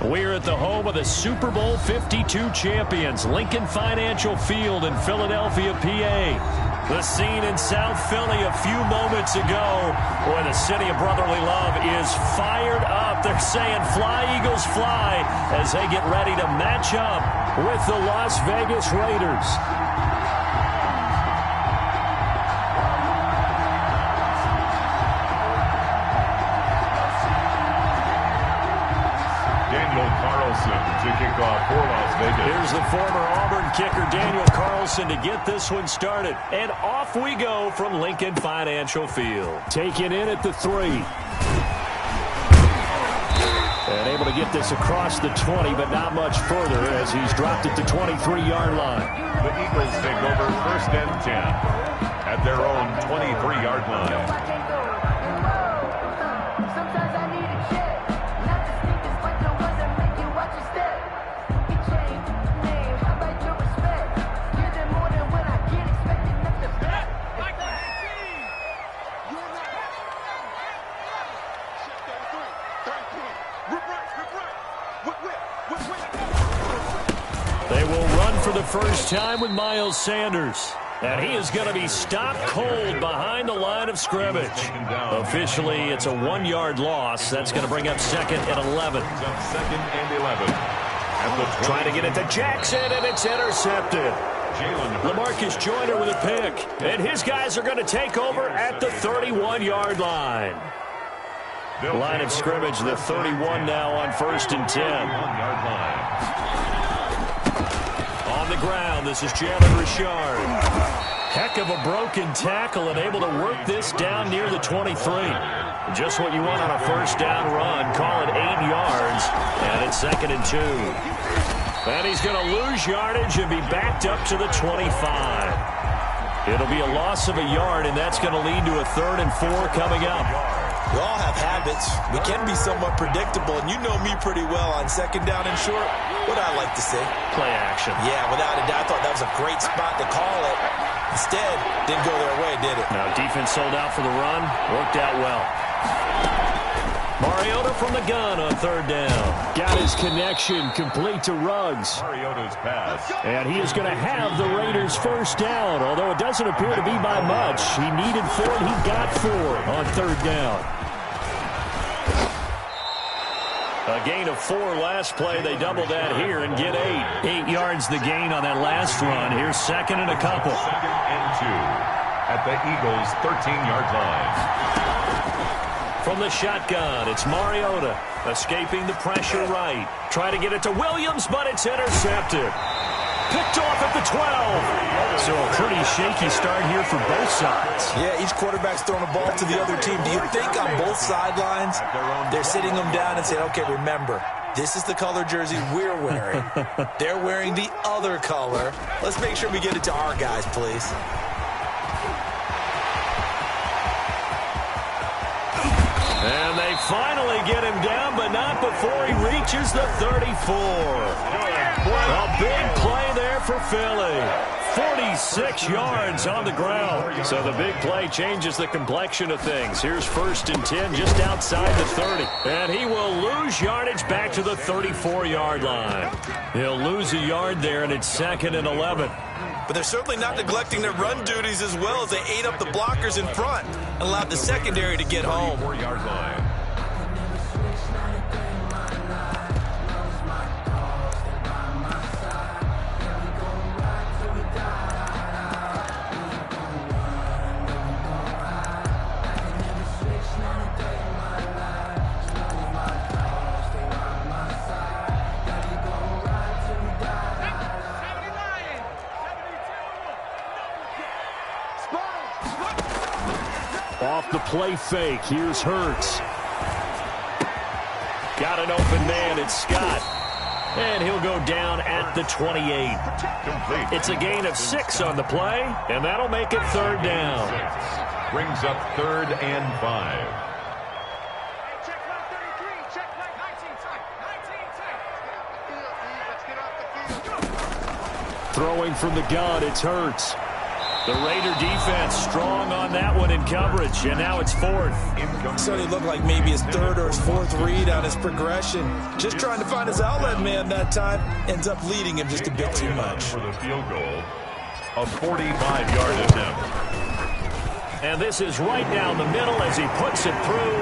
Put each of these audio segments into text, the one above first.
We're at the home of the Super Bowl 52 champions, Lincoln Financial Field in Philadelphia, PA. The scene in South Philly a few moments ago. Boy, the city of brotherly love is fired up. They're saying, "Fly, Eagles, fly," as they get ready to match up with the Las Vegas Raiders. To kick off for Las Vegas. Here's the former Auburn kicker Daniel Carlson to get this one started. And off we go from Lincoln Financial Field. Taken in at the 3. And able to get this across the 20, but not much further as he's dropped it to 23-yard line. The Eagles take over 1st and 10 at their own 23-yard line. First time with Miles Sanders. And he is going to be stopped cold behind the line of scrimmage. Officially, it's a 1-yard loss. That's going to bring up 2nd and 11. Second and 11. Trying to get it to Jackson, and it's intercepted. LaMarcus Joyner with a pick. And his guys are going to take over at the 31-yard line. Line of scrimmage, the 31 now on 1st and 10. 1-yard line. On the ground, this is Jalen Richard. Heck of a broken tackle and able to work this down near the 23. Just what you want on a first down run. Call it 8 yards, and it's 2nd and 2. And he's going to lose yardage and be backed up to the 25. It'll be a loss of a yard, and that's going to lead to a 3rd and 4 coming up. We all have habits. We can be somewhat predictable, and you know me pretty well on 2nd down and short. What I like to say? Play action. Yeah, without a doubt. I thought that was a great spot to call it. Instead, didn't go their way, did it? Now, defense sold out for the run. Worked out well. Mariota from the gun on 3rd down. Got his connection complete to Ruggs. Mariota's pass. And he is going to have the Raiders' first down, although it doesn't appear to be by much. He needed 4, and he got 4 on 3rd down. A gain of 4 last play. They double that here and get 8. 8 yards the gain on that last run. Here's 2nd and a couple. 2nd and 2 at the Eagles' 13-yard line. From the shotgun, it's Mariota escaping the pressure right. Try to get it to Williams, but it's intercepted. Picked off at the 12. So a pretty shaky start here for both sides. Yeah, each quarterback's throwing a ball to the other team. Do you think on both sidelines they're sitting them down and saying, okay, remember, this is the color jersey we're wearing. They're wearing the other color. Let's make sure we get it to our guys, please. And they finally get him down, but not before he reaches the 34. A big play there for Philly. 46 yards on the ground. So the big play changes the complexion of things. Here's 1st and 10 just outside the 30. And he will lose yardage back to the 34-yard line. He'll lose a yard there, and it's 2nd and 11. But they're certainly not neglecting their run duties as well as they ate up the blockers in front and allowed the secondary to get home. 4-yard line. Off the play fake, here's Hurts. Got an open man, it's Scott. And he'll go down at the 28. Complete. It's a gain of 6 on the play, and that'll make it 3rd down. Brings up 3rd and 5. Check mark 33, check mark 19 tight, 19 tight. Let's get off the field. Throwing from the gun, it's Hurts. The Raider defense strong on that one in coverage, and now it's fourth. So it looked like maybe his third or his fourth read on his progression. Just trying to find his outlet man that time. Ends up leading him just a bit too much. For the field goal, a 45-yard attempt. And this is right down the middle as he puts it through.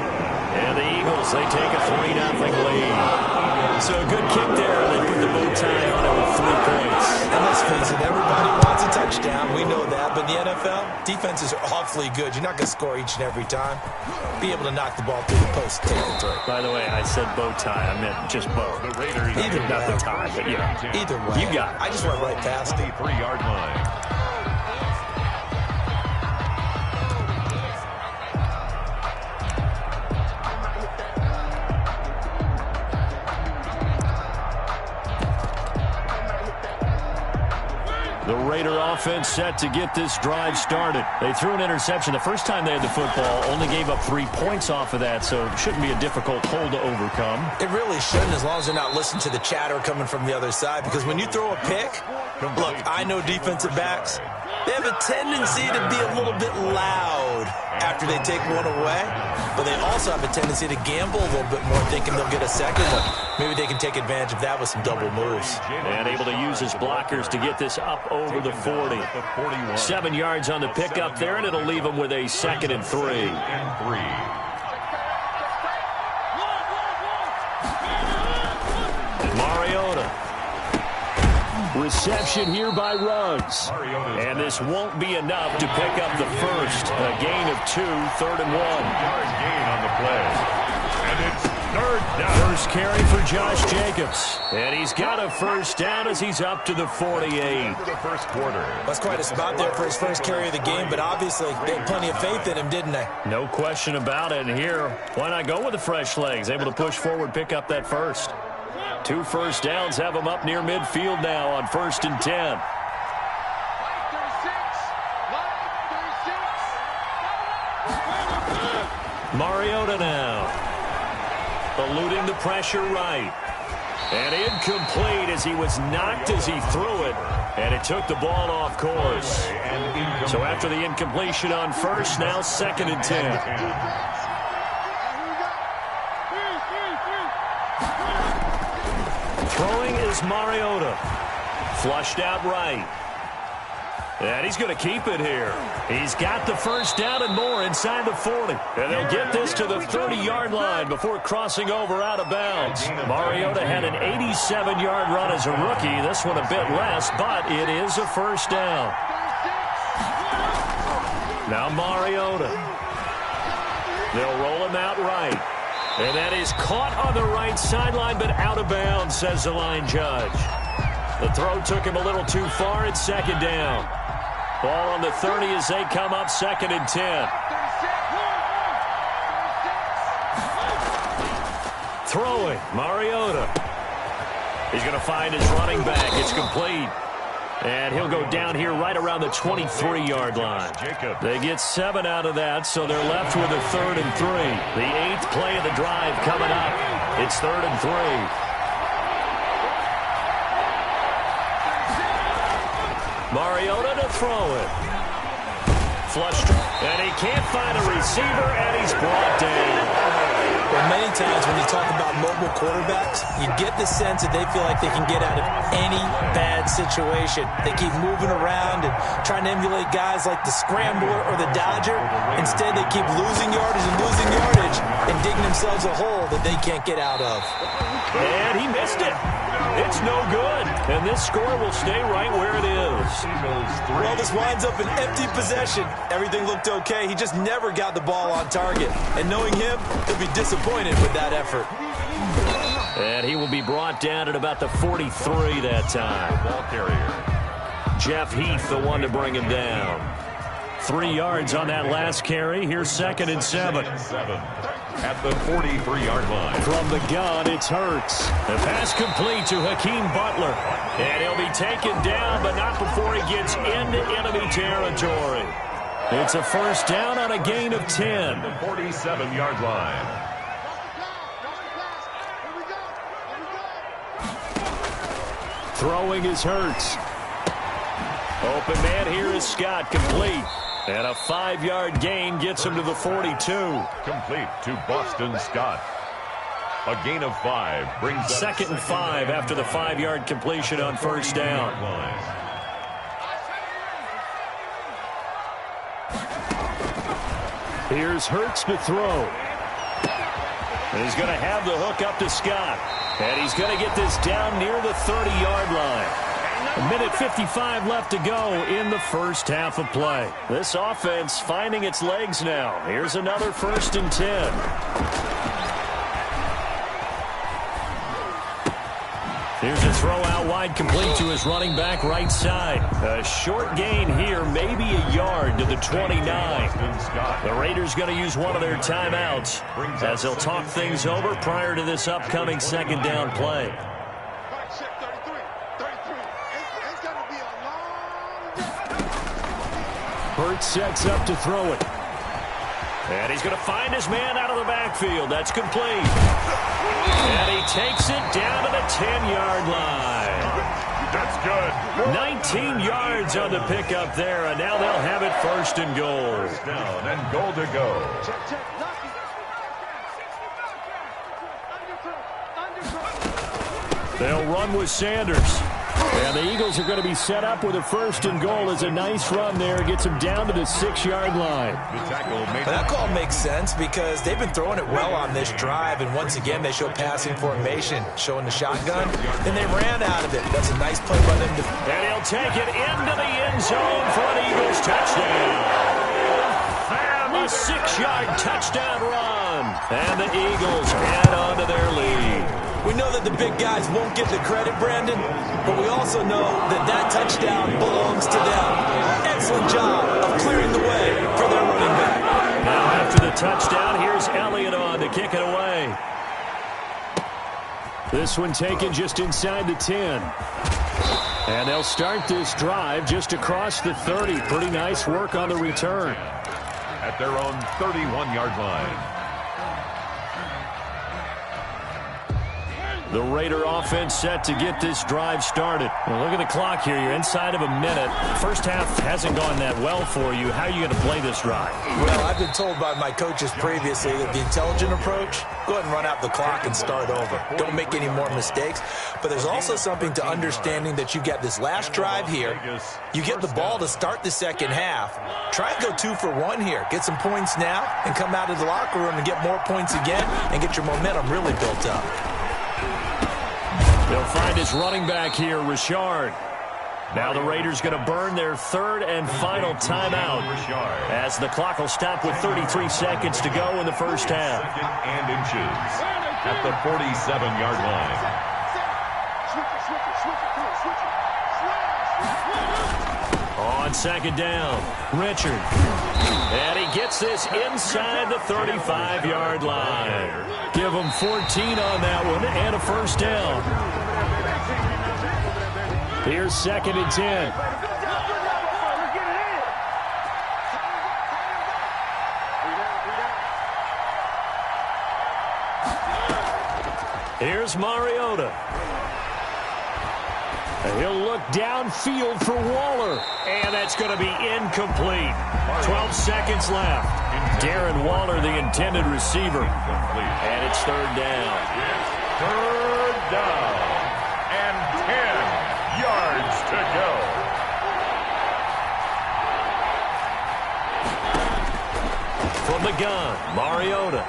And the Eagles, they take a 3-0 lead. So a good kick there. They put the bow tie on it with 3 points. And let's face it, everybody wants a touchdown. We know that. But in the NFL, defenses are awfully good. You're not going to score each and every time. Be able to knock the ball through the post and take the throw. By the way, I said bow tie. I meant just bow. The Raiders Either not way. the tie, but yeah. Either way. You got it. I just went right past it. 3-yard line. The Raider offense set to get this drive started. They threw an interception the first time they had the football, only gave up 3 points off of that, so it shouldn't be a difficult hole to overcome. It really shouldn't, as long as they're not listening to the chatter coming from the other side, because when you throw a pick, look, I know defensive backs, they have a tendency to be a little bit loud after they take one away, but they also have a tendency to gamble a little bit more, thinking they'll get a second one. Maybe they can take advantage of that with some double moves. And able to use his blockers to get this up over the 40. 7 yards on the pickup there, and it'll leave him with a 2nd and 3. Mariota. Reception here by Ruggs. And this won't be enough to pick up the first. A gain of 2, 3rd and 1. Gain on the play. And it's 3rd down. First carry for Josh Jacobs. And he's got a first down as he's up to the 48. For the first quarter. That's quite a spot there for his first carry of the game, but obviously they had plenty of faith in him, didn't they? No question about it. And here, why not go with the fresh legs? Able to push forward, pick up that first. 2 first downs have him up near midfield now on 1st and 10. Mariota now. Eluding the pressure right. And incomplete as he was knocked as he threw it. And it took the ball off course. So after the incompletion on first, now 2nd and 10. Throwing is Mariota. Flushed out right. And he's going to keep it here. He's got the first down and more inside the 40. And they'll get this to the 30-yard line before crossing over out of bounds. Mariota had an 87-yard run as a rookie. This one a bit less, but it is a first down. Now Mariota. They'll roll him out right. And that is caught on the right sideline, but out of bounds, says the line judge. The throw took him a little too far. It's 2nd down. Ball on the 30 as they come up 2nd and 10. Throwing, Mariota. He's going to find his running back. It's complete. And he'll go down here right around the 23-yard line. They get 7 out of that, so they're left with a 3rd and 3. The 8th play of the drive coming up. It's 3rd and 3. Mariota to throw it. Flushed. And he can't find a receiver, and he's brought down. Well, many times when you talk about mobile quarterbacks, you get the sense that they feel like they can get out of any bad situation. They keep moving around and trying to emulate guys like the Scrambler or the Dodger. Instead, they keep losing yardage and digging themselves a hole that they can't get out of. And he missed it. It's no good. And this score will stay right where it is. Well, this winds up an empty possession. Everything looked okay. He just never got the ball on target. And knowing him, he'll be disappointed with that effort. And he will be brought down at about the 43 that time. Ball carrier. Jeff Heath, the one to bring him down. 3 yards on that last carry. Here's 2nd and 7. At the 43-yard line. From the gun, it's Hurts. The pass complete to Hakeem Butler. And he'll be taken down, but not before he gets into enemy territory. It's a first down on a gain of 10. The 47-yard line. Throwing is Hurts. Open man here is Scott, complete. And a 5-yard gain gets him to the 42. Complete to Boston Scott. A gain of 5 brings up 2nd and 5 after the 5-yard completion on first down. Here's Hurts to throw. He's going to have the hook up to Scott. And he's going to get this down near the 30-yard line. 1:55 left to go in the first half of play. This offense finding its legs now. Here's another 1st and 10. Here's a throw out wide, complete to his running back right side. A short gain here, maybe a yard to the 29. The Raiders going to use one of their timeouts as they'll talk things over prior to this upcoming 2nd down play. Hurts sets up to throw it. And he's going to find his man out of the backfield. That's complete. And he takes it down to the 10-yard line. That's good. 19 yards on the pickup there, and now they'll have it 1st and goal. First down and goal to go. They'll run with Sanders. And the Eagles are going to be set up with a 1st and goal. As a nice run there. Gets them down to the 6-yard line. That call makes sense because they've been throwing it well on this drive. And once again, they show passing formation, showing the shotgun. Then they ran out of it. That's a nice play by them. And he'll take it into the end zone for an Eagles touchdown. A 6-yard touchdown run. And the Eagles add on to their lead. We know that the big guys won't get the credit, Brandon, but we also know that that touchdown belongs to them. Excellent job of clearing the way for their running back. Now after the touchdown, here's Elliott on to kick it away. This one taken just inside the 10. And they'll start this drive just across the 30. Pretty nice work on the return. At their own 31-yard line. The Raider offense set to get this drive started. Well, look at the clock here. You're inside of a minute. First half hasn't gone that well for you. How are you going to play this drive? Well, I've been told by my coaches previously that the intelligent approach, go ahead and run out the clock and start over. Don't make any more mistakes. But there's also something to understanding that you get this last drive here. You get the ball to start the second half. Try and go 2 for 1 here. Get some points now and come out of the locker room and get more points again and get your momentum really built up. They'll find his running back here, Richard. Now the Raiders going to burn their 3rd and final timeout as the clock will stop with 33 seconds to go in the first half. 2nd and inches at the 47-yard line. On 2nd down, Richard. And he gets this inside the 35-yard line. Give him 14 on that one and a first down. Here's 2nd and 10. Here's Mariota. He'll look downfield for Waller. And that's going to be incomplete. 12 seconds left. Darren Waller, the intended receiver. And it's 3rd down. 3rd down. And 10 yards to go. From the gun, Mariota.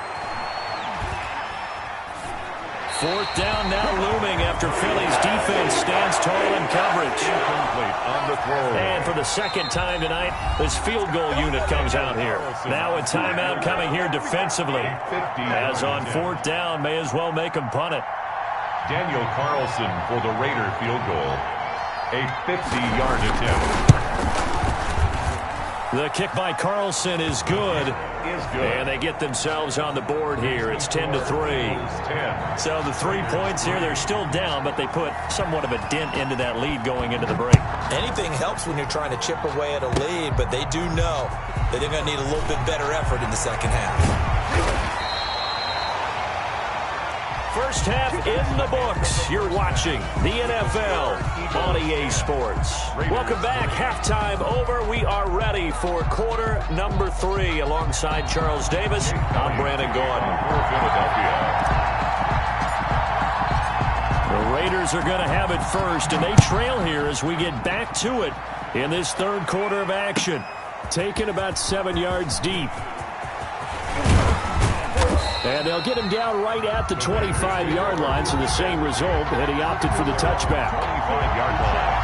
4th down now looming after Philly's defense stands tall in coverage. Incomplete on the throw. And for the 2nd time tonight, this field goal unit comes out here. Now a timeout coming here defensively. As on 4th down, may as well make them punt it. Daniel Carlson for the Raider field goal. A 50-yard attempt. The kick by Carlson is good. And they get themselves on the board here. It's 10-3. So the 3 points here, they're still down, but they put somewhat of a dent into that lead going into the break. Anything helps when you're trying to chip away at a lead, but they do know that they're going to need a little bit better effort in the second half. First half in the books. You're watching the NFL on EA Sports. Welcome back. Halftime over. We are ready for quarter number 3. Alongside Charles Davis, I'm Brandon Gordon. The Raiders are going to have it first, and they trail here as we get back to it in this third quarter of action. Taken about 7 yards deep. And they'll get him down right at the 25-yard line, so the same result, and he opted for the touchback. 25-yard line.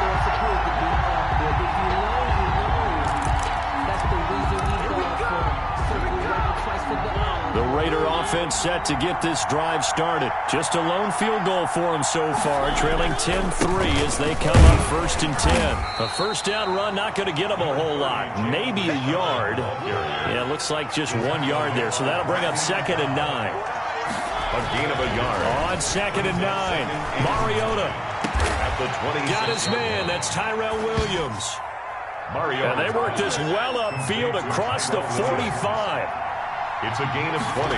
The Raider offense set to get this drive started. Just a lone field goal for them so far, trailing 10-3 as they come up 1st and 10. A first down run not going to get them a whole lot. Maybe a yard. Yeah, it looks like just 1 yard there, so that'll bring up 2nd and 9. A gain of a yard. On 2nd and 9, Mariota. At the 20. Got his man. That's Tyrell Williams. Mariota. And they work this well upfield across the 45. It's a gain of 20.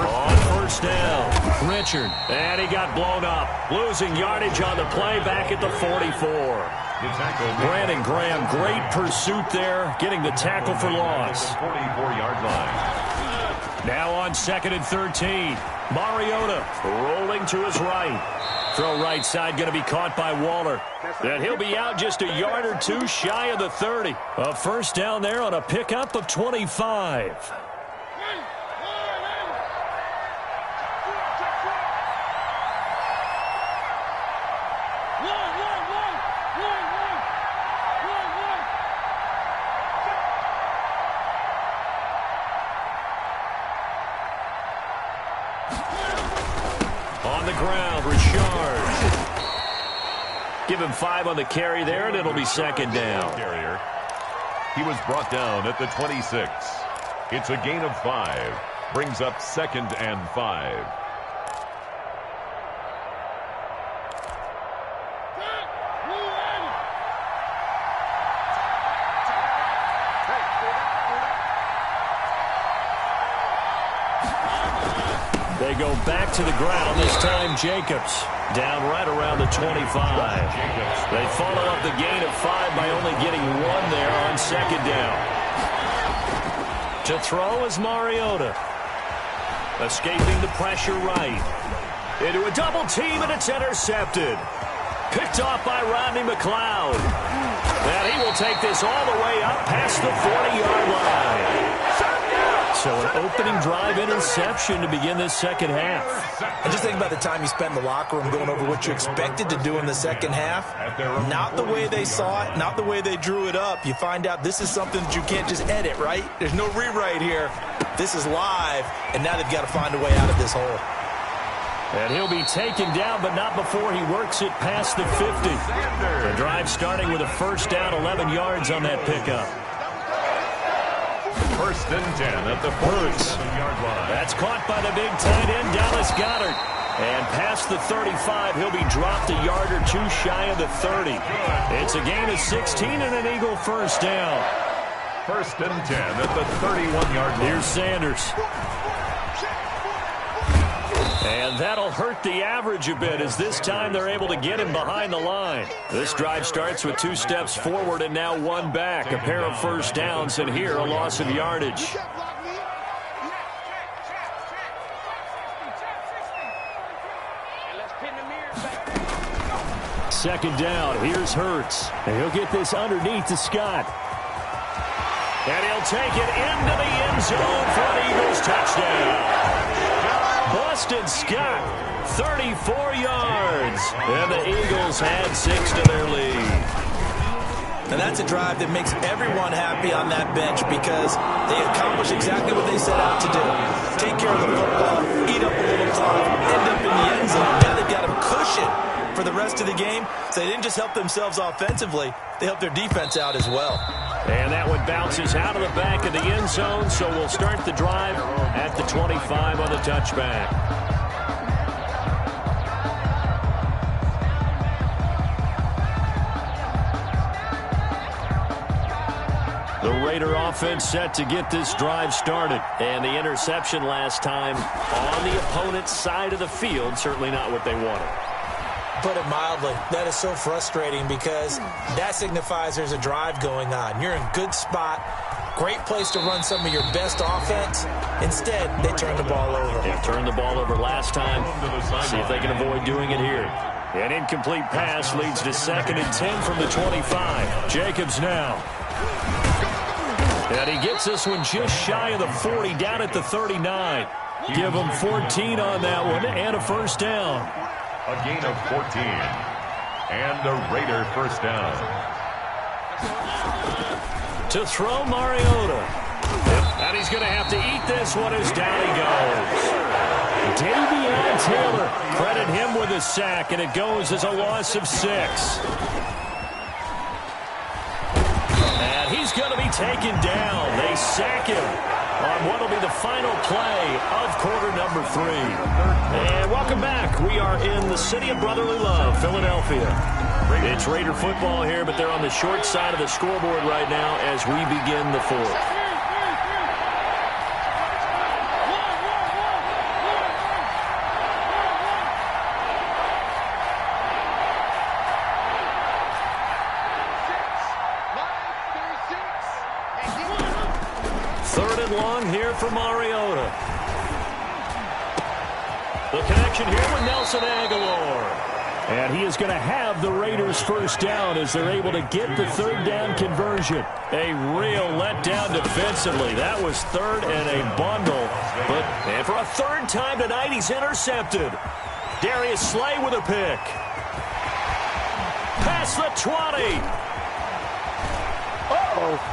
On first down, Richard. And he got blown up. Losing yardage on the play back at the 44. Brandon Graham, great pursuit there, getting the tackle for loss. 44-yard line. Now on 2nd and 13. Mariota rolling to his right. Throw right side going to be caught by Waller. And he'll be out just a yard or two shy of the 30. A first down there on a pickup of 25. On the ground, Richard. Give him 5 on the carry there, and it'll be 2nd down. Carrier. He was brought down at the 26. It's a gain of 5. Brings up 2nd and 5. They go back to the ground, this time Jacobs. Down right around the 25. They follow up the gain of 5 by only getting 1 there on 2nd down. To throw is Mariota. Escaping the pressure right. Into a double team, and it's intercepted. Picked off by Rodney McLeod. And he will take this all the way up past the 40-yard line. So an opening drive interception to begin this second half. And just think about the time you spent in the locker room going over what you expected to do in the second half. Not the way they saw it, not the way they drew it up. You find out this is something that you can't just edit, right? There's no rewrite here. This is live, and now they've got to find a way out of this hole. And he'll be taken down, but not before he works it past the 50. The drive starting with a first down, 11 yards on that pickup. 1st and 10 at the 47-yard line. That's caught by the big tight end, Dallas Goedert. And past the 35, he'll be dropped a yard or two shy of the 30. It's a gain of 16 and an Eagle first down. 1st and 10 at the 31-yard line. Here's Sanders. And that'll hurt the average a bit as this time they're able to get him behind the line. This drive starts with 2 steps forward and now 1 back. A pair of first downs, and here a loss of yardage. Second down, here's Hurts. And he'll get this underneath to Scott. And he'll take it into the end zone for an Eagles touchdown. Boston Scott, 34 yards. And the Eagles add 6 to their lead. And that's a drive that makes everyone happy on that bench because they accomplish exactly what they set out to do. Take care of the football, eat up a little clock, end up in the end zone. Now they've got a cushion for the rest of the game. So they didn't just help themselves offensively, they helped their defense out as well. And that one bounces out of the back of the end zone, so we'll start the drive at the 25 on the touchback. The Raider offense set to get this drive started. And the interception last time on the opponent's side of the field, certainly not what they wanted. Put it mildly, that is so frustrating because that signifies there's a drive going on. You're in a good spot, great place to run some of your best offense. Instead, they turn the ball over. They turned the ball over last time. See if they can avoid doing it here. An incomplete pass leads to 2nd and 10 from the 25. Jacobs now. And he gets this one just shy of the 40, down at the 39. Give him 14 on that one and a first down. A gain of 14. And a Raider first down. To throw Mariota. And he's going to have to eat this one as down he goes. Davion Taylor, credit him with a sack, and it goes as a loss of 6. And he's going to be taken down. They sack him on what will be the final play of quarter number 3. And welcome back. We are in the city of brotherly love, Philadelphia. It's Raider football here, but they're on the short side of the scoreboard right now as we begin the 4th. Third and long here for Mariota. The connection here with Nelson Aguilar. And he is going to have the Raiders first down as they're able to get the 3rd down conversion. A real letdown defensively. That was 3rd and a bundle. And for a 3rd time tonight, he's intercepted. Darius Slay with a pick. Past the 20. Uh-oh.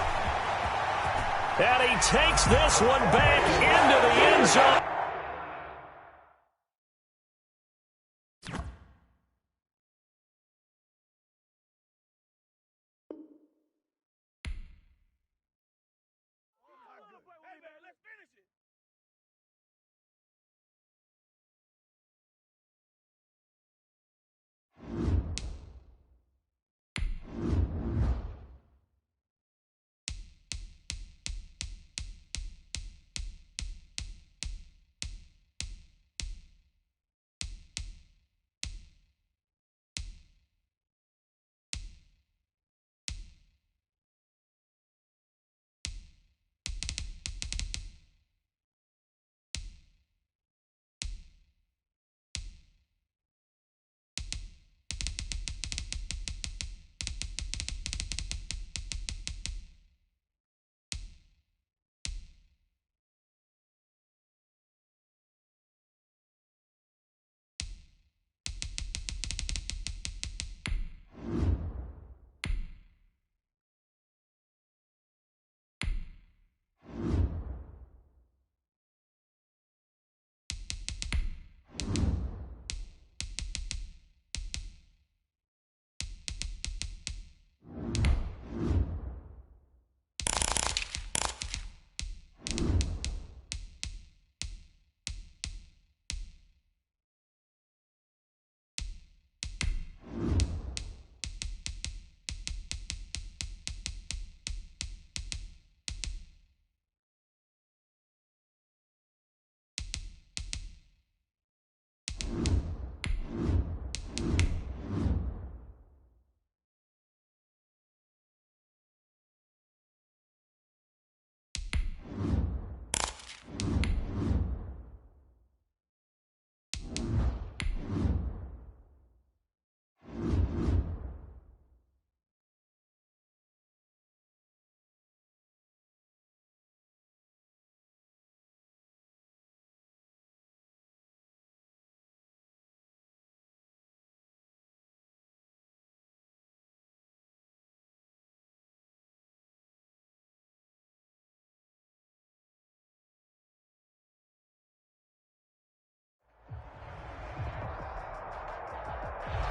And he takes this one back into the end zone.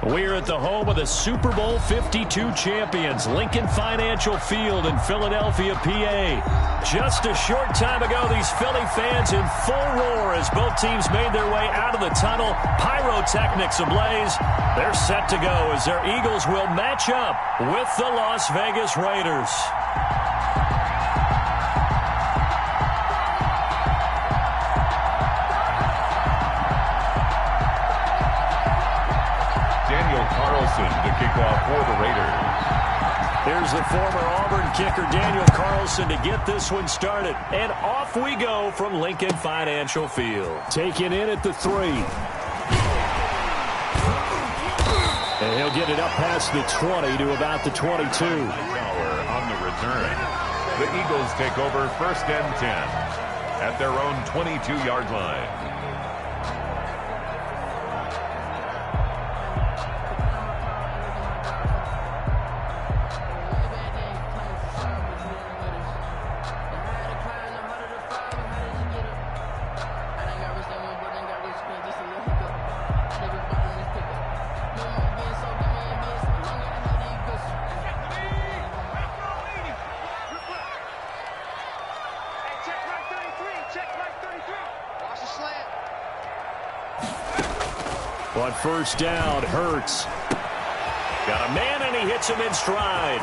We're at the home of the Super Bowl 52 champions, Lincoln Financial Field in Philadelphia, PA. Just a short time ago, these Philly fans in full roar as both teams made their way out of the tunnel. Pyrotechnics ablaze. They're set to go as their Eagles will match up with the Las Vegas Raiders. the former Auburn kicker Daniel Carlson to get this one started. And off we go from Lincoln Financial Field. Taken in at the 3. And he'll get it up past the 20 to about the 22. On the return. The Eagles take over 1st and 10 at their own 22-yard line. On 1st down, Hurts. Got a man, and he hits him in stride.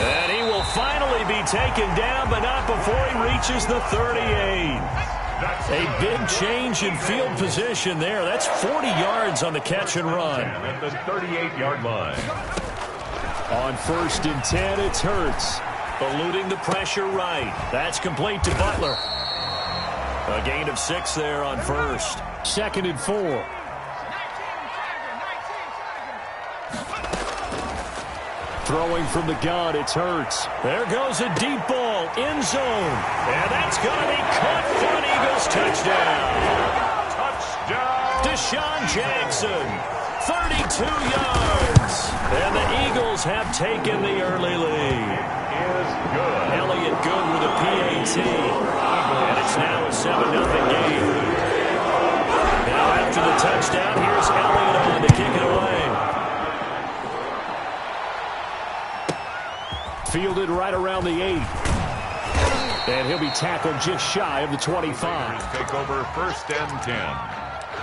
And he will finally be taken down, but not before he reaches the 38. A big change in field position there. That's 40 yards on the catch and run. At the 38-yard line. On 1st and 10, it's Hurts. Eluding the pressure right. That's complete to Butler. A gain of 6 there on 1st. 2nd and 4. Throwing from the gun, it's Hurts. There goes a deep ball, end zone. And that's going to be caught for an Eagles touchdown. Touchdown! Deshaun Jackson, 32 yards. And the Eagles have taken the early lead. Is good. Elliott good with a PAT. And it's now a 7-0 game. Now after the touchdown, here's Elliott on to kick it away. Fielded right around the 8. And he'll be tackled just shy of the 25. Take over 1st and 10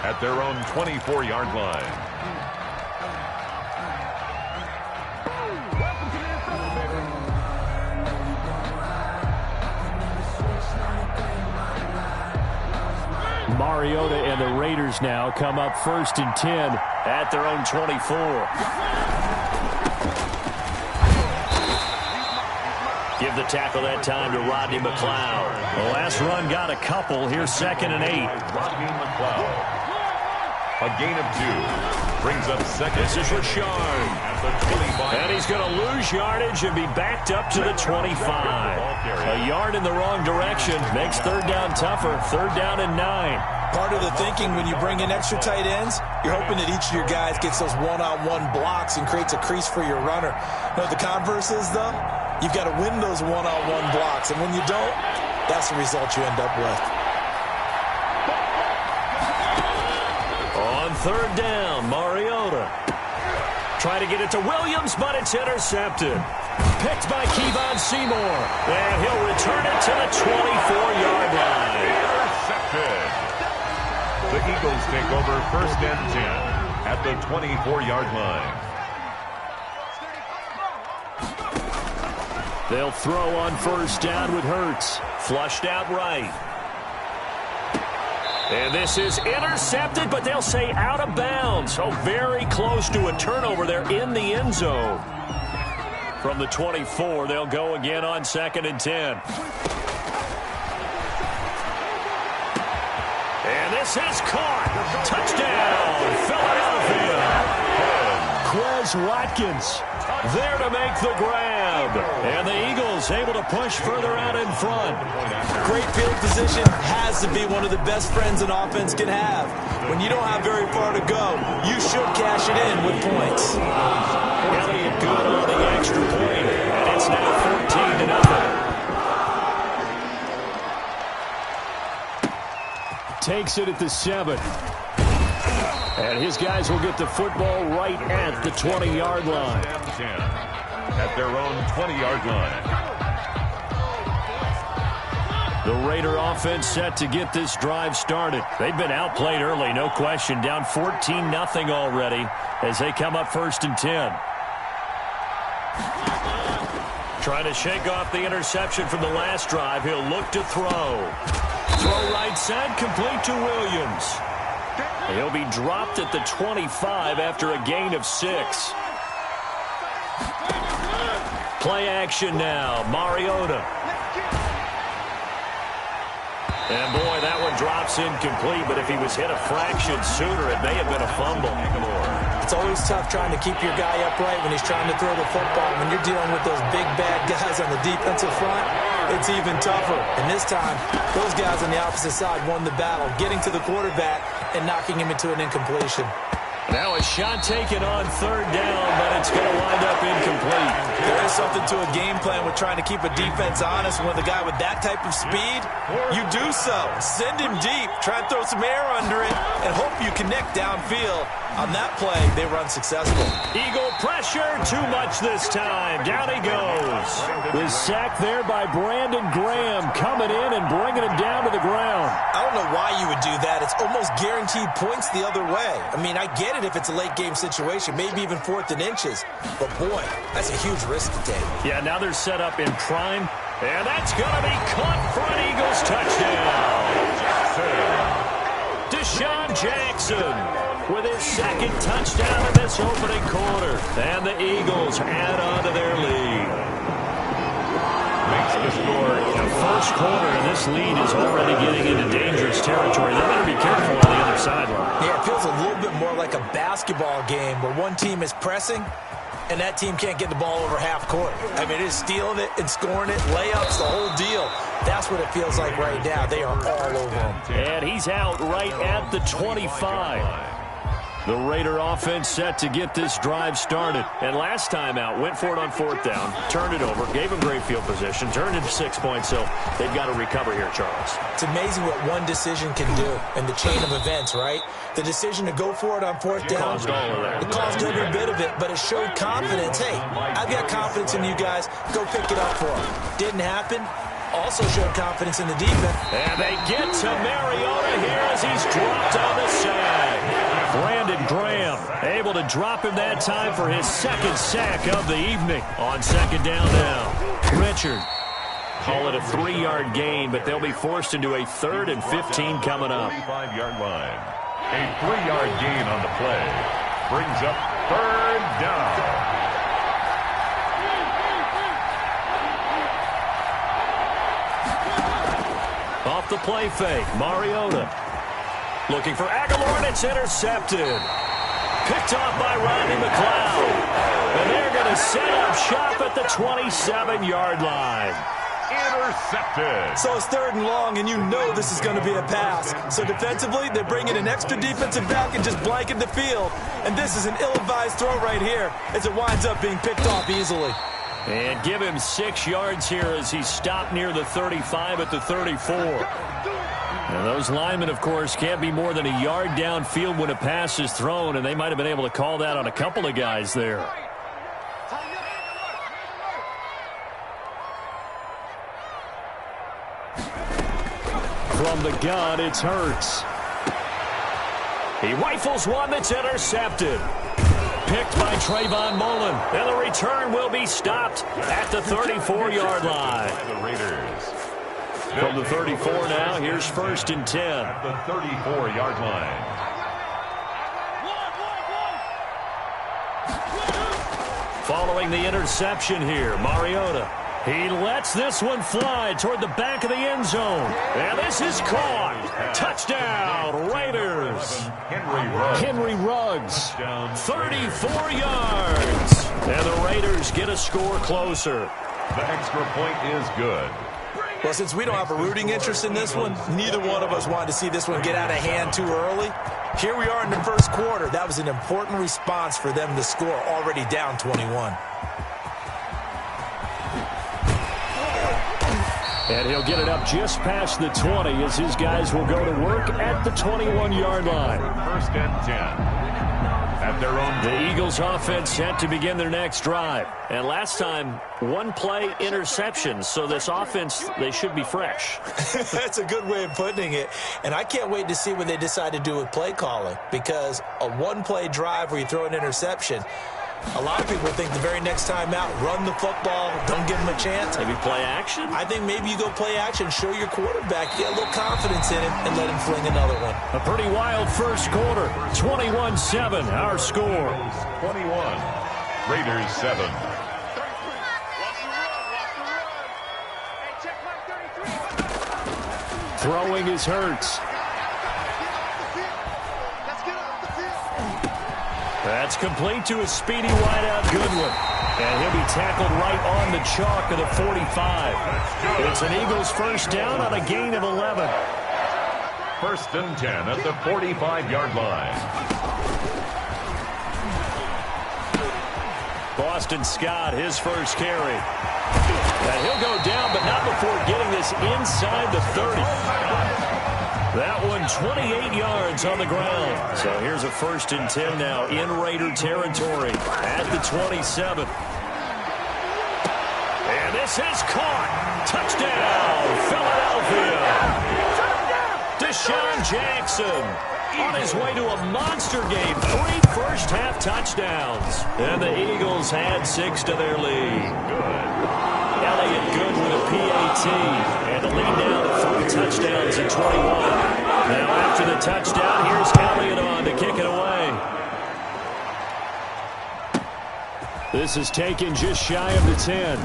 at their own 24-yard line. Mariota and the Raiders now come up 1st and 10 at their own 24. Give the tackle that time to Rodney McLeod. The last run got a couple. Here's 2nd and 8. Rodney McLeod. A gain of 2. Brings up 2nd. This is Richard. And he's going to lose yardage and be backed up to the 25. A yard in the wrong direction makes 3rd down tougher. 3rd down and 9. Part of the thinking when you bring in extra tight ends, you're hoping that each of your guys gets those one-on-one blocks and creates a crease for your runner. You know what the converse is, though? You've got to win those one-on-one blocks, and when you don't, that's the result you end up with. On 3rd down, Mariota. Try to get it to Williams, but it's intercepted. Picked by Kevon Seymour. And he'll return it to the 24-yard line. Intercepted. The Eagles take over 1st and 10 at the 24-yard line. They'll throw on 1st down with Hurts. Flushed out right. And this is intercepted, but they'll say out of bounds. So very close to a turnover there in the end zone. From the 24, they'll go again on 2nd and 10. And this is caught. Touchdown, Philadelphia. Quez Watkins there to make the grab. And the Eagles able to push further out in front. Great field position has to be one of the best friends an offense can have. When you don't have very far to go, you should cash it in with points. Elliott good on the extra point. And it's now 14-0. Takes it at the 7. And his guys will get the football right at the 20-yard line. At their own 20-yard line. The Raider offense set to get this drive started. They've been outplayed early, no question. Down 14-0 already as they come up 1st and 10. Trying to shake off the interception from the last drive. He'll look to throw. Throw right side, complete to Williams. He'll be dropped at the 25 after a gain of 6. Play action now. Mariota. And, boy, that one drops incomplete, but if he was hit a fraction sooner, it may have been a fumble. It's always tough trying to keep your guy upright when he's trying to throw the football. When you're dealing with those big, bad guys on the defensive front, it's even tougher. And this time, those guys on the opposite side won the battle, getting to the quarterback and knocking him into an incompletion. Now a shot taken on third down, but it's going to wind up incomplete. There is something to a game plan with trying to keep a defense honest. When the guy with that type of speed, you do so. Send him deep, try and throw some air under it, and hope you connect downfield. On that play, they were unsuccessful. Eagle pressure, too much this time. Down he goes. Was sacked there by Brandon Graham, coming in and bringing him down to the ground. I don't know why you would do that. It's almost guaranteed points the other way. I mean, I get it if it's a late game situation, maybe even 4th and inches. But, boy, that's a huge risk to take. Yeah, now they're set up in prime, and that's going to be caught for an Eagles touchdown. Deshaun Jackson with his second touchdown in this opening quarter. And the Eagles add on to their lead. Makes the score. The first quarter, and this lead is already getting into dangerous territory. They better be careful on the other sideline. Yeah, it feels a little bit more like a basketball game where one team is pressing and that team can't get the ball over half court. I mean, it is stealing it and scoring it, layups, the whole deal. That's what it feels like right now. They are all over him. And he's out right at the 25. The Raider offense set to get this drive started. And last time out, went for it on 4th down, turned it over, gave him great field position, turned into 6 points, so they've got to recover here, Charles. It's amazing what one decision can do in the chain of events, right? The decision to go for it on 4th down, it caused every bit of it, but it showed confidence. Hey, I've got confidence in you guys. Go pick it up for them. Didn't happen. Also showed confidence in the defense. And they get to Mariota here as he's dropped on the sack. Brandon Graham able to drop him that time for his second sack of the evening. On 2nd down now. Richard. Call it a 3-yard gain, but they'll be forced into a 3rd and 15 coming up. 35-yard line. A 3-yard gain on the play. Brings up 3rd down. Off the play fake, Mariota. Looking for Aguilar, and it's intercepted. Picked off by Rodney McLeod. And they're going to set up shop at the 27-yard line. Intercepted. So it's 3rd and long, and you know this is going to be a pass. So defensively, they're bringing an extra defensive back and just blanking the field. And this is an ill-advised throw right here as it winds up being picked off easily. And give him 6 yards here as he stopped near the 35 at the 34. And those linemen, of course, can't be more than a yard downfield when a pass is thrown, and they might have been able to call that on a couple of guys there. From the gun, it's Hurts. He rifles one that's intercepted. Picked by Trayvon Mullen. And the return will be stopped at the 34-yard line. The Raiders. From the 34 now, here's 1st and 10. At the 34-yard line. Following the interception here, Mariota. He lets this one fly toward the back of the end zone. And this is caught. Touchdown, Raiders. Henry Ruggs. 34 yards. And the Raiders get a score closer. The extra point is good. Well, since we don't have a rooting interest in this one, neither one of us wanted to see this one get out of hand too early. Here we are in the first quarter. That was an important response for them to score, already down 21. And he'll get it up just past the 20 as his guys will go to work at the 21-yard line. 1st and 10. At their own. The Eagles offense set to begin their next drive. And last time, 1-play interception. So this offense, they should be fresh. That's a good way of putting it. And I can't wait to see what they decide to do with play calling. Because a 1-play drive where you throw an interception, a lot of people think the very next time out, run the football, don't give them a chance. Maybe play action? I think maybe you go play action, show your quarterback, get a little confidence in him, and let him fling another one. A pretty wild first quarter. 21-7, our score. 21. Raiders 7. Throwing is Hurts. That's complete to a speedy wideout Goodwin. And he'll be tackled right on the chalk of the 45. It's an Eagles first down on a gain of 11. First and 10 at the 45-yard line. Boston Scott, his first carry. And he'll go down, but not before getting this inside the 30. That one 28 yards on the ground. So here's a first and 10 now in Raider territory at the 27. And this is caught. Touchdown, Philadelphia. Deshaun Jackson on his way to a monster game. 3 first-half touchdowns. And the Eagles had 6 to their lead. Elliott good with a PAT. And the lead now to 3 touchdowns in 21. Now after the touchdown, here's Elliott on to kick it away. This is taken just shy of the 10.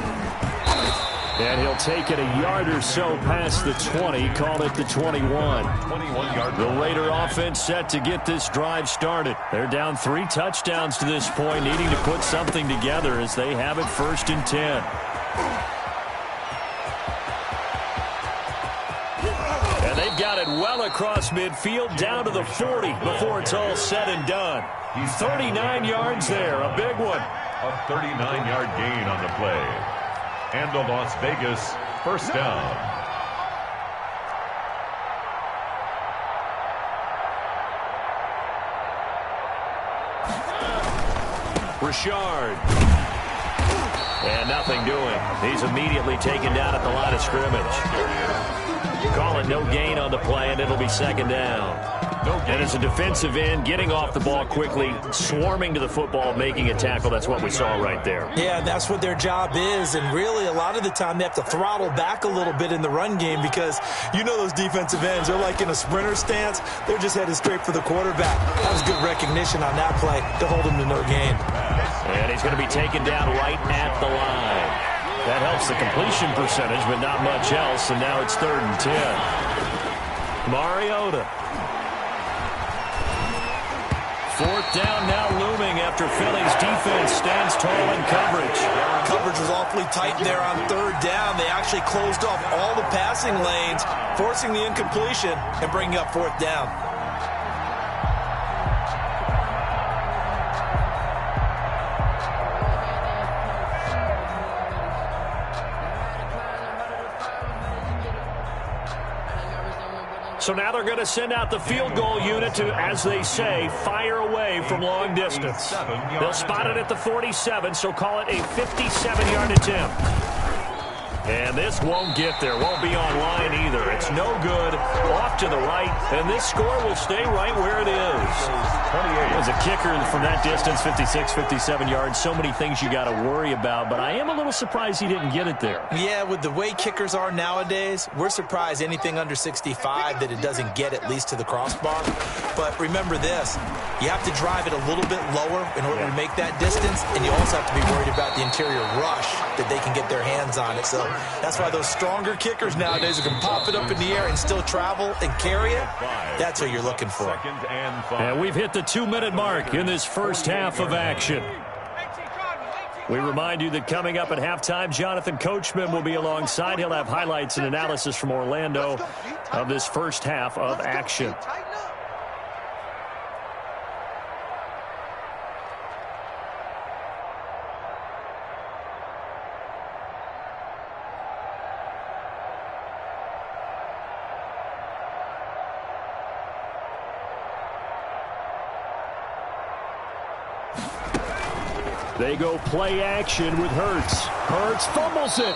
And he'll take it a yard or so past the 20, call it the 21. 21-yard. The Raider offense set to get this drive started. They're down 3 touchdowns to this point, needing to put something together as they have it first and 10. And they've got it well across midfield, down to the 40 before it's all said and done. 39 yards there, a big one. A 39-yard gain on the play. And a Las Vegas first down. Richard. And nothing doing. He's immediately taken down at the line of scrimmage. Call it no gain on the play, and it'll be second down. And as a defensive end, getting off the ball quickly, swarming to the football, making a tackle, that's what we saw right there. Yeah, that's what their job is, and really a lot of the time they have to throttle back a little bit in the run game because you know those defensive ends, they're like in a sprinter stance. They're just headed straight for the quarterback. That was good recognition on that play to hold him to no gain. And he's going to be taken down right at the line. That helps the completion percentage, but not much else, and now it's 3rd and 10. Mariota. 4th down now looming after Philly's defense stands tall in coverage. Coverage was awfully tight there on 3rd down. They actually closed off all the passing lanes, forcing the incompletion and bringing up 4th down. So now they're going to send out the field goal unit to, as they say, fire away from long distance. They'll spot it at the 47, so call it a 57-yard attempt. And this won't get there, won't be on line either. It's no good, off to the right, and this score will stay right where it is. 28. As a kicker from that distance, 56, 57 yards, so many things you got to worry about, but I am a little surprised he didn't get it there. Yeah, with the way kickers are nowadays, we're surprised anything under 65 that it doesn't get at least to the crossbar. But remember this, you have to drive it a little bit lower in order to make that distance, and you also have to be worried about the interior rush that they can get their hands on it. So that's why those stronger kickers nowadays who can pop it up in the air and still travel and carry it, that's what you're looking for. And we've hit the 2-minute mark in this first half of action. We remind you that coming up at halftime, Jonathan Coachman will be alongside. He'll have highlights and analysis from Orlando of this first half of action. They go play action with Hurts. Hurts fumbles it.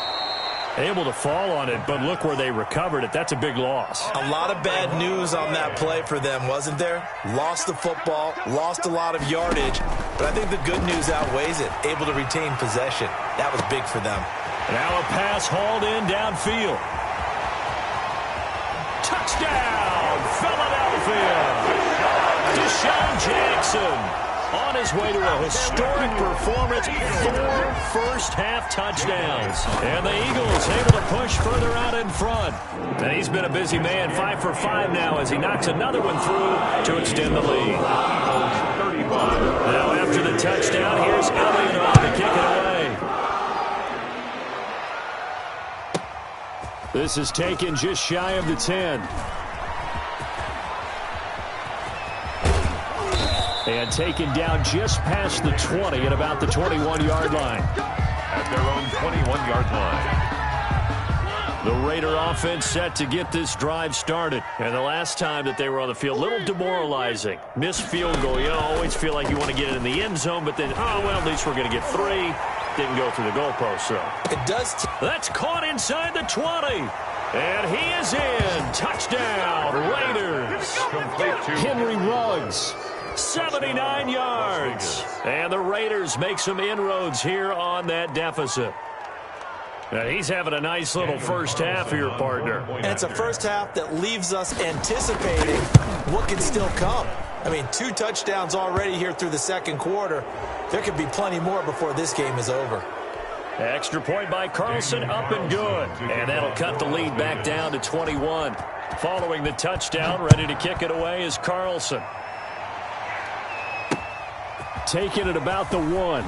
Able to fall on it, but look where they recovered it. That's a big loss. A lot of bad news on that play for them, wasn't there? Lost the football, lost a lot of yardage, but I think the good news outweighs it. Able to retain possession. That was big for them. Now a pass hauled in downfield. Touchdown, Philadelphia. Deshaun Jackson. On his way to a historic performance, 4 first-half touchdowns. And the Eagles able to push further out in front. And he's been a busy man, 5 for 5 now as he knocks another one through to extend the lead. Now after the touchdown, here's Elliott on to kick it away. This is taken just shy of the 10. And taken down just past the 20 at about the 21-yard line. At their own 21-yard line. The Raider offense set to get this drive started. And the last time that they were on the field, a little demoralizing. Missed field goal. You always feel like you want to get it in the end zone, but then, oh, well, at least we're going to get 3. Didn't go through the goalpost, so. It does. That's caught inside the 20. And he is in. Touchdown, Raiders. Complete to Henry Ruggs. 79 yards. And the Raiders make some inroads here on that deficit. And he's having a nice little first half here, partner. And it's a first half that leaves us anticipating what can still come. I mean, 2 touchdowns already here through the second quarter. There could be plenty more before this game is over. Extra point by Carlson, up and good. And that'll cut the lead back down to 21. Following the touchdown, ready to kick it away is Carlson. Taking it about the 1.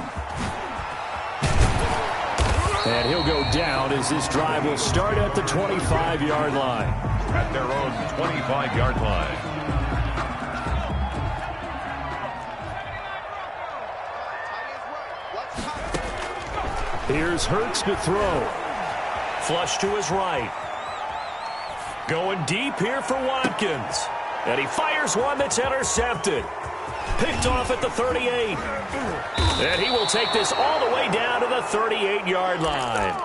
And he'll go down as this drive will start at the 25-yard line. At their own 25-yard line. Here's Hurts to throw. Flush to his right. Going deep here for Watkins. And he fires one that's intercepted. Picked off at the 38. And he will take this all the way down to the 38-yard line.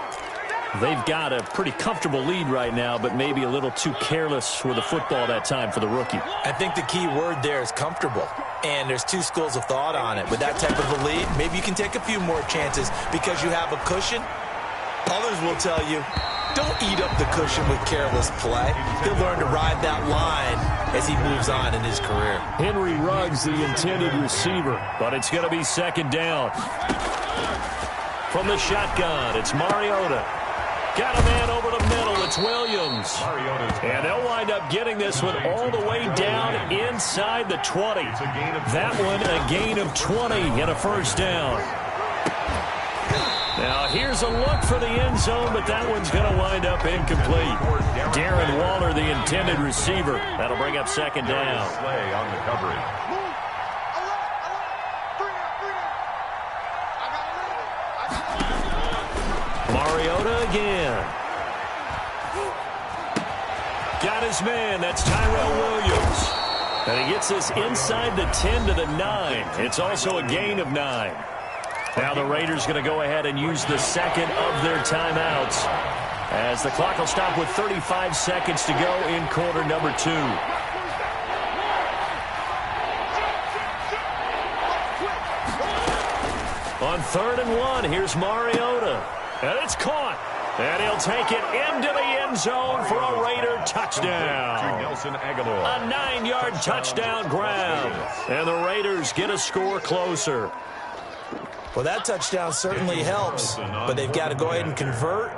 They've got a pretty comfortable lead right now, but maybe a little too careless with the football that time for the rookie. I think the key word there is comfortable. And there's 2 schools of thought on it. With that type of a lead, maybe you can take a few more chances because you have a cushion. Others will tell you, don't eat up the cushion with careless play. He'll learn to ride that line as he moves on in his career. Henry Ruggs, the intended receiver, but it's going to be second down. From the shotgun, it's Mariota. Got a man over the middle. It's Williams. And they'll wind up getting this one all the way down inside the 20. That one a gain of 20 and a first down. Now here's a look for the end zone, but that one's going to wind up incomplete. Darren Waller, the intended receiver. That'll bring up second down. Slay on the coverage. Mariota again. Got his man. That's Tyrell Williams. And he gets this inside the 10 to the 9. It's also a gain of 9. Now the Raiders going to go ahead and use the second of their timeouts as the clock will stop with 35 seconds to go in quarter number 2. On 3rd and 1, here's Mariota. And it's caught. And he'll take it into the end zone for a Raider touchdown. A 9-yard touchdown grab. And the Raiders get a score closer. Well, that touchdown certainly helps, but they've got to go ahead and convert,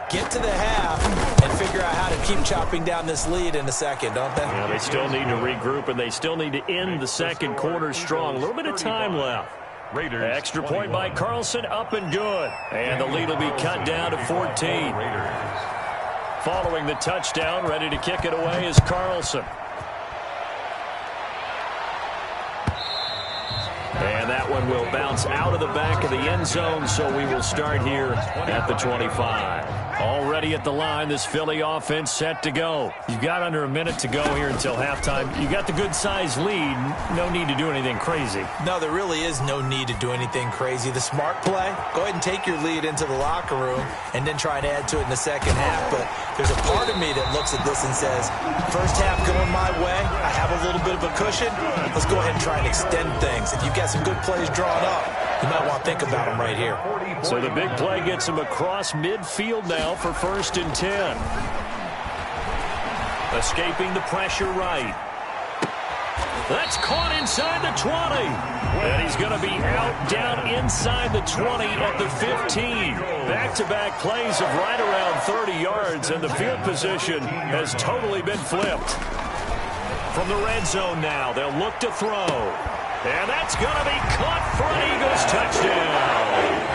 get to the half, and figure out how to keep chopping down this lead in a second, don't they? Yeah, they still need to regroup, and they still need to end the second quarter strong. A little bit of time left. Raiders. Extra point by Carlson, up and good. And the lead will be cut down to 14. Following the touchdown, ready to kick it away is Carlson. And that one will bounce out of the back of the end zone, so we will start here at the 25. Already at the line, this Philly offense set to go. You've got under a minute to go here until halftime. You got the good-sized lead. No need to do anything crazy. No, there really is no need to do anything crazy. The smart play, go ahead and take your lead into the locker room and then try and add to it in the second half. But there's a part of me that looks at this and says, first half going my way, I have a little bit of a cushion. Let's go ahead and try and extend things. If you've got some good plays drawn up, you might want to think about them right here. So the big play gets him across midfield now for 1st and 10. Escaping the pressure right. That's caught inside the 20. And he's going to be out down inside the 20 at the 15. Back-to-back plays of right around 30 yards, and the field position has totally been flipped. From the red zone now, they'll look to throw. And that's going to be caught for an Eagles touchdown.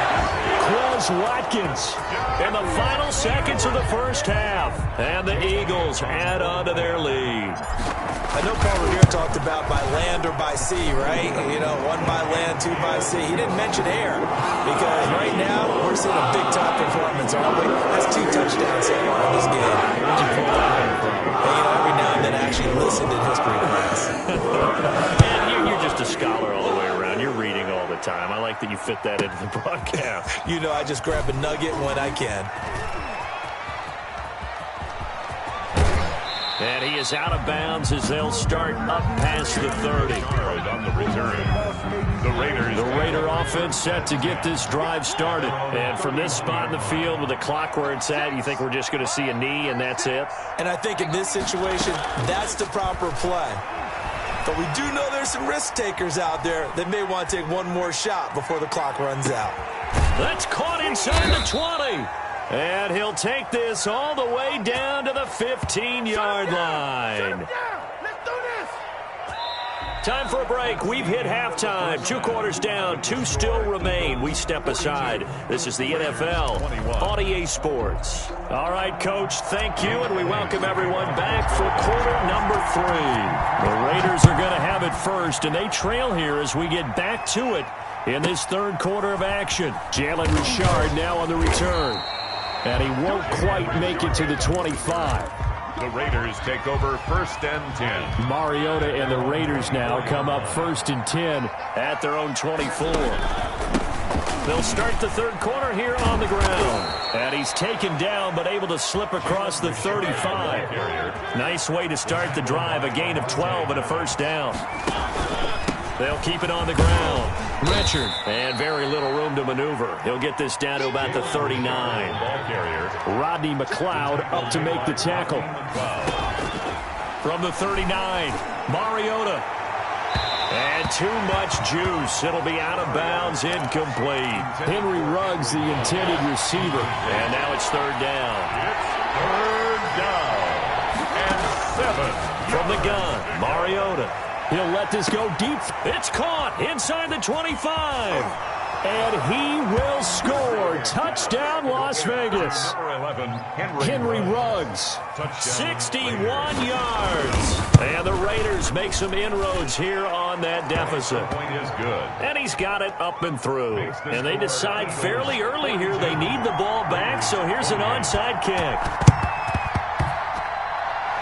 Quez Watkins in the final seconds of the first half. And the Eagles add on to their lead. I know Paul Revere talked about by land or by sea, right? You know, one by land, two by sea. He didn't mention air because right now we're seeing a big-time performance, aren't we? That's 2 touchdowns so far in this game. Where'd you pull that one from? And, you know, every now and then I actually listened in history class. And you're just a scholar all the way around. You're reading all the time. I like that you fit that into the broadcast. You know, I just grab a nugget when I can. And he is out of bounds as they'll start up past the 30. On the return. The Raider offense set to get this drive started. And from this spot in the field with the clock where it's at, you think we're just going to see a knee and that's it? And I think in this situation, that's the proper play. But we do know there's some risk takers out there that may want to take one more shot before the clock runs out. That's caught inside the 20. And he'll take this all the way down to the 15-yard line. Time for a break. We've hit halftime. 2 quarters down. 2 still remain. We step aside. This is the NFL on EA Sports. All right, Coach, thank you, and we welcome everyone back for quarter number 3. The Raiders are going to have it first, and they trail here as we get back to it in this third quarter of action. Jalen Richard now on the return. And he won't quite make it to the 25. The Raiders take over 1st and 10. Mariota and the Raiders now come up 1st and 10 at their own 24. They'll start the third quarter here on the ground. And he's taken down but able to slip across the 35. Nice way to start the drive, a gain of 12 and a first down. They'll keep it on the ground. Richard, and very little room to maneuver. He'll get this down to about the 39. Rodney McLeod up to make the tackle. From the 39, Mariota. And too much juice. It'll be out of bounds, incomplete. Henry Ruggs, the intended receiver. And now it's third down. Third down. And 7. From the gun, Mariota. He'll let this go deep. It's caught inside the 25. And he will score. Touchdown, Las Vegas. Number 11, Henry Ruggs. 61 yards. And the Raiders make some inroads here on that deficit. Point is good. And he's got it up and through. And they decide fairly early here they need the ball back, so here's an onside kick.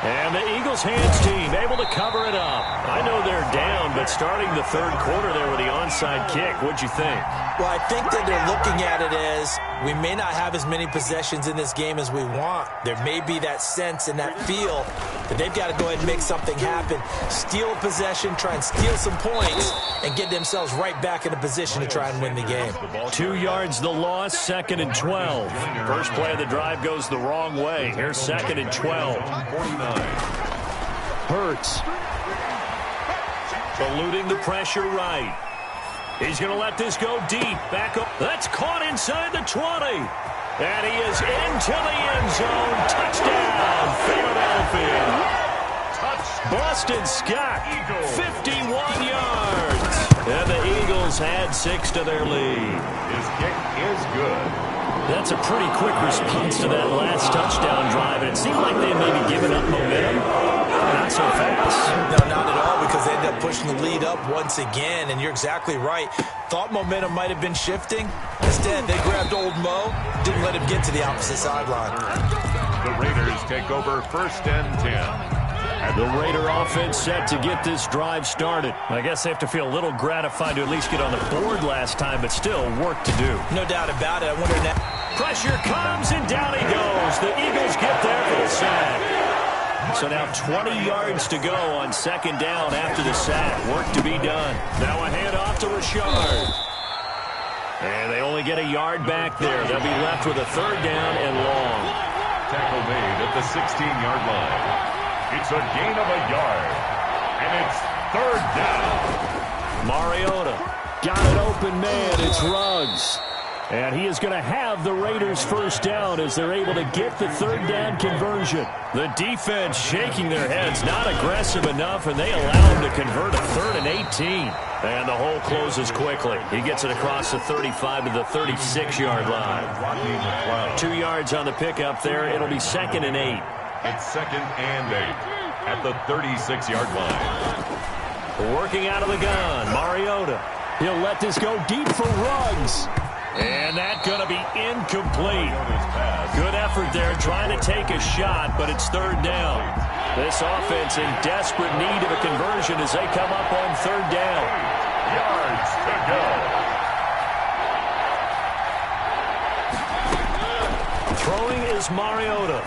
And the Eagles hands team able to cover it up. I know they're down, but starting the third quarter there with the onside kick, what'd you think? Well, I think that they're looking at it as we may not have as many possessions in this game as we want. There may be that sense and that feel that they've got to go ahead and make something happen. Steal a possession, try and steal some points, and get themselves right back in a position to try and win the game. 2 yards the loss, 2nd and 12. First play of the drive goes the wrong way. Here's 2nd and 12. 49. Hurts. Eluding the pressure right. He's going to let this go deep. Back up. That's caught inside the 20. And he is into the end zone. Touchdown, Philadelphia. Boston Scott, 51 yards. And the Eagles add 6 to their lead. His kick is good. That's a pretty quick response to that last touchdown drive. And it seemed like they had maybe given up momentum. Not so fast. No, not at all, because they ended up pushing the lead up once again. And you're exactly right. Thought momentum might have been shifting. Instead, they grabbed old Mo, didn't let him get to the opposite sideline. The Raiders take over 1st and 10. And the Raider offense set to get this drive started. I guess they have to feel a little gratified to at least get on the board last time, but still work to do. No doubt about it. I wonder now. Pressure comes, and down he goes. The Eagles get there for the sack. So now 20 yards to go on 2nd down after the sack. Work to be done. Now a handoff to Richard. And they only get a yard back there. They'll be left with a 3rd down and long. Tackle made at the 16-yard line. It's a gain of a yard. And it's Third down. Mariota got an open man. It's Ruggs. And he is going to have the Raiders first down as they're able to get the third down conversion. The defense shaking their heads, not aggressive enough, and they allow him to convert a 3rd and 18. And the hole closes quickly. He gets it across the 35 to the 36-yard line. 2 yards on the pickup there. It'll be 2nd and 8. It's 2nd and 8 at the 36-yard line. Working out of the gun, Mariota. He'll let this go deep for Ruggs. And that's going to be incomplete. Good effort there trying to take a shot, but it's 3rd down. This offense in desperate need of a conversion as they come up on 3rd down. Yards to go. Throwing is Mariota.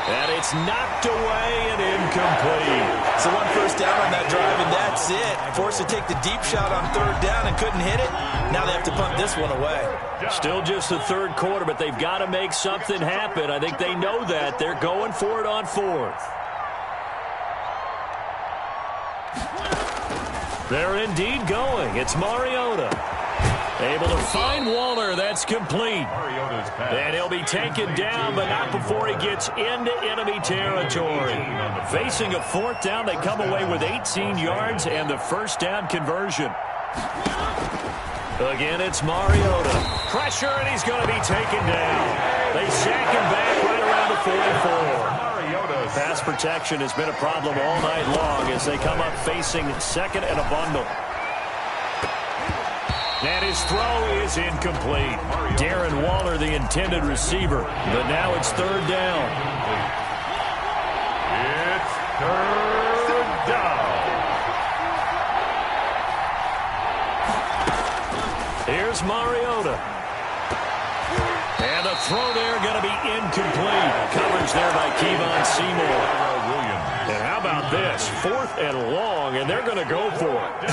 And it's knocked away and incomplete. So 1 first down on that drive, and that's it. Forced to take the deep shot on 3rd down and couldn't hit it. Now they have to punt this one away. Still just the 3rd quarter, but they've got to make something happen. I think they know that. They're going for it on 4th. They're indeed going. It's Mariota. Able to find Waller. That's complete. And he'll be taken down, but not before he gets into enemy territory. Facing a 4th down, they come away with 18 yards and the first down conversion. Again, it's Mariota. Pressure, and he's going to be taken down. They sack him back right around the 44. Pass protection has been a problem all night long as they come up facing 2nd and a bundle. And his throw is incomplete. Darren Waller, the intended receiver. But now it's 3rd down. It's 3rd down. Here's Mariota. And the throw there going to be incomplete. Coverage there by Kevon Seymour. And how about this? 4th and long, and they're going to go for it.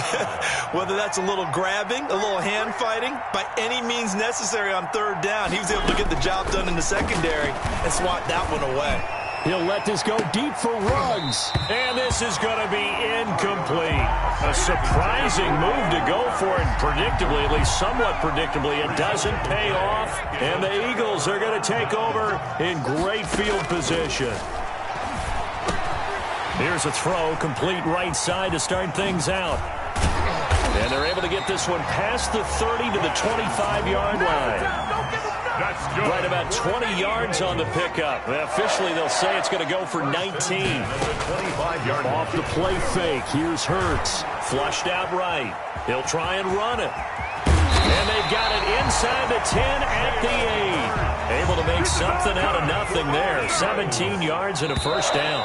Whether that's a little grabbing, a little hand fighting, by any means necessary on 3rd down, he was able to get the job done in the secondary and swat that one away. He'll let this go deep for Ruggs. And this is going to be incomplete. A surprising move to go for it predictably, at least somewhat predictably. It doesn't pay off, and the Eagles are going to take over in great field position. Here's a throw, complete right side to start things out. And they're able to get this one past the 30 to the 25-yard line. That's good. Right about 20 yards on the pickup. Officially, they'll say it's going to go for 19. 25-yard Off the play fake. Here's Hurts. Flushed out right. He'll try and run it. And they've got it inside the 10 at the 8. Able to make something out of nothing there. 17 yards and a first down.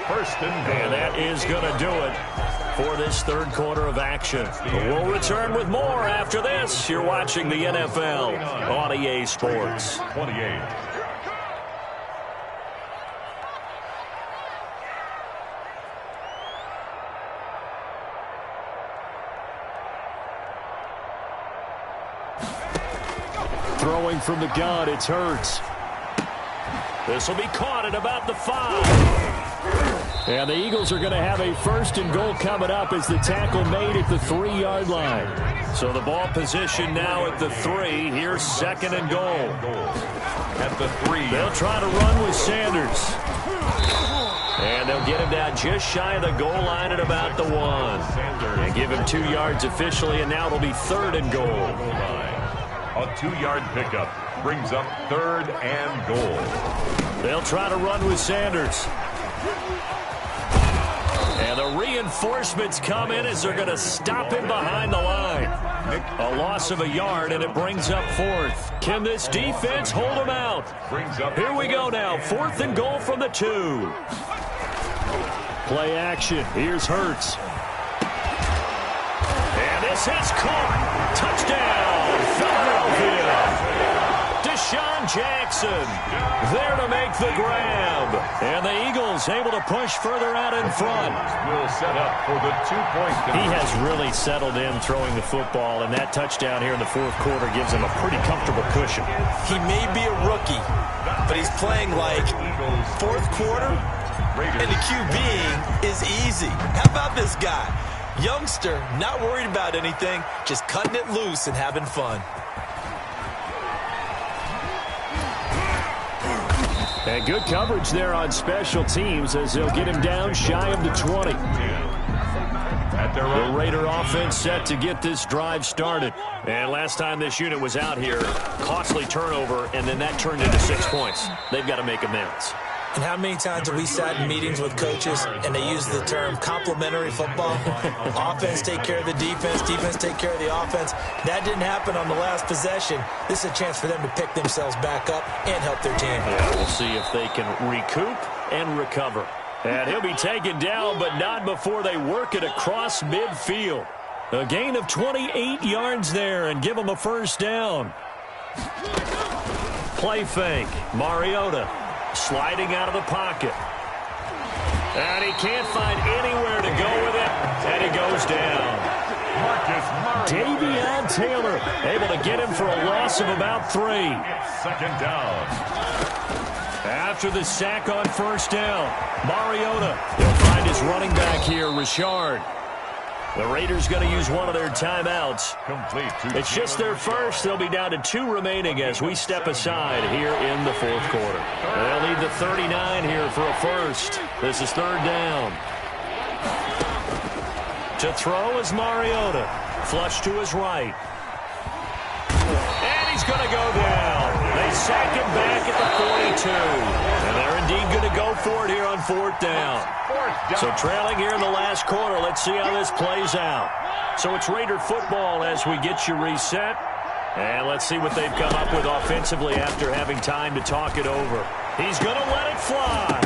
And that is going to do it for this 3rd quarter of action. We'll return with more after this. You're watching the NFL on EA Sports. 28. Throwing from the gun, it's Hurts. This will be caught at about the 5. And the Eagles are going to have a 1st and goal coming up as the tackle made at the 3-yard line. So the ball position now at the 3. Here's 2nd and goal. At the 3. They'll try to run with Sanders. And they'll get him down just shy of the goal line at about the 1. And give him 2 yards officially, and now it'll be 3rd and goal. A 2-yard pickup brings up 3rd and goal. They'll try to run with Sanders. And the reinforcements come in as they're going to stop him behind the line. A loss of a yard, and it brings up 4th. Can this defense hold him out? Here we go now. 4th and goal from the 2. Play action. Here's Hurts. And this is caught. Touchdown, Philadelphia. Deshaun Jackson there to make the grab. And the Eagles able to push further out in front. Will set up for the 2-point. He has really settled in throwing the football, and that touchdown here in the 4th quarter gives him a pretty comfortable cushion. He may be a rookie, but he's playing like 4th quarter And the QBing is easy. How about this guy? Youngster, not worried about anything, just cutting it loose and having fun. And good coverage there on special teams as they'll get him down shy of the 20. The Raider offense set to get this drive started. And last time this unit was out here, costly turnover, and then that turned into 6 points. They've got to make amends. And how many times have we sat in meetings with coaches and they use the term complementary football? Offense take care of the defense, defense take care of the offense. That didn't happen on the last possession. This is a chance for them to pick themselves back up and help their team. Yeah, we'll see if they can recoup and recover. And he'll be taken down, but not before they work it across midfield. A gain of 28 yards there and give them a first down. Play fake. Mariota sliding out of the pocket. And he can't find anywhere to go with it, and he goes down. Davion Taylor able to get him for a loss of about 3. Second down. After the sack on first down, Mariota, he'll find his running back here, Richard. The Raiders going to use one of their timeouts. It's just their first. They'll be down to 2 remaining as we step aside here in the fourth quarter. They'll need the 39 here for a first. This is third down. To throw is Mariota. Flush to his right. And he's going to go down. They sack him back at the 42. And they're indeed going to go for it here on fourth down. So trailing here in the last quarter. Let's see how this plays out. So it's Raider football as we get you reset. And let's see what they've come up with offensively after having time to talk it over. He's going to let it fly.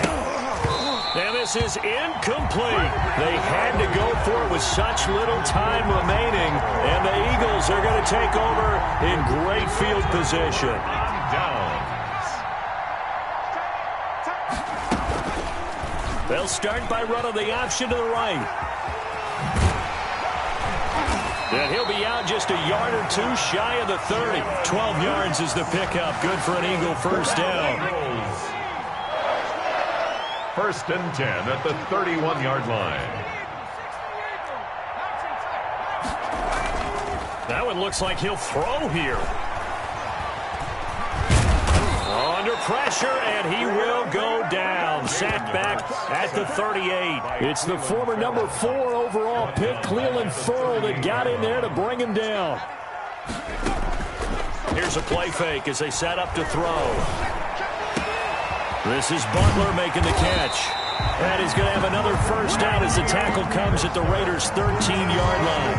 And this is incomplete. They had to go for it with such little time remaining. And the Eagles are going to take over in great field position. They'll start by running the option to the right. And he'll be out just a yard or 2 shy of the 30. 12 yards is the pickup. Good for an Eagle first down. First and 10 at the 31-yard line. That one looks like he'll throw here. Under pressure, and he will go down. Sacked back at the 38. It's the former number 4 overall pick, Cleveland Ferrell, that got in there to bring him down. Here's a play fake as they set up to throw. This is Butler making the catch. And he's going to have another first down as the tackle comes at the Raiders' 13-yard line.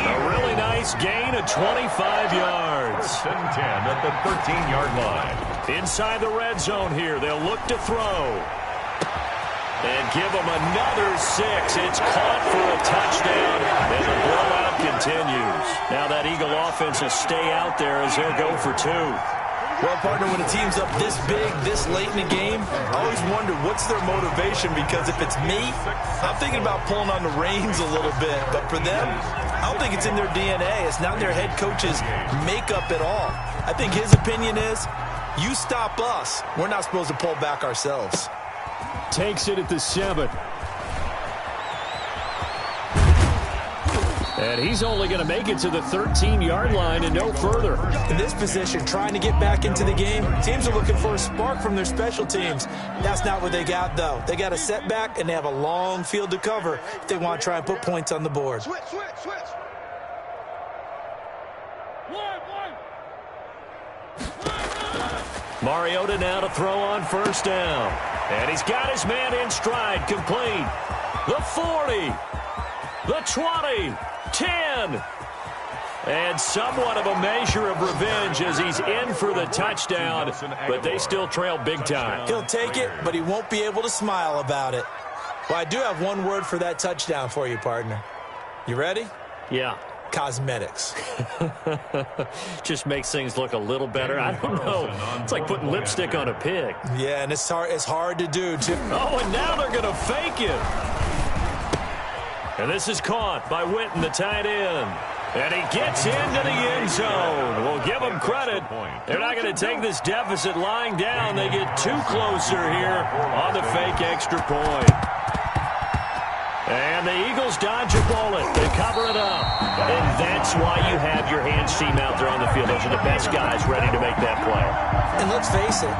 A really nice gain of 25 yards. First and 10 at the 13-yard line. Inside the red zone here, they'll look to throw. And give them another 6. It's caught for a touchdown, and the blowout continues. Now that Eagle offense will stay out there as they'll go for 2. Well, partner, when a team's up this big, this late in the game, I always wonder what's their motivation, because if it's me, I'm thinking about pulling on the reins a little bit. But for them, I don't think it's in their DNA. It's not in their head coach's makeup at all. I think his opinion is, you stop us, we're not supposed to pull back ourselves. Takes it at the 7. And he's only going to make it to the 13-yard line and no further. In this position, trying to get back into the game, teams are looking for a spark from their special teams. That's not what they got, though. They got a setback, and they have a long field to cover if they want to try and put points on the board. Switch. Mariota now to throw on first down. And he's got his man in stride, complete. The 40, the 20, 10. And somewhat of a measure of revenge as he's in for the touchdown, but they still trail big time. He'll take it, but he won't be able to smile about it. Well, I do have one word for that touchdown for you, partner. You ready? Yeah. Cosmetics. Just makes things look a little better. I don't know. It's like putting lipstick on a pig. Yeah, and it's hard to do, too. Oh, and now they're going to fake it. And this is caught by Witten, the tight end. And he gets into the end zone. We'll give them credit. They're not going to take this deficit lying down. They get too closer here on the fake extra point. And the Eagles dodge a bullet. They cover it up. And that's why you have your hands team out there on the field. Those are the best guys ready to make that play. And let's face it,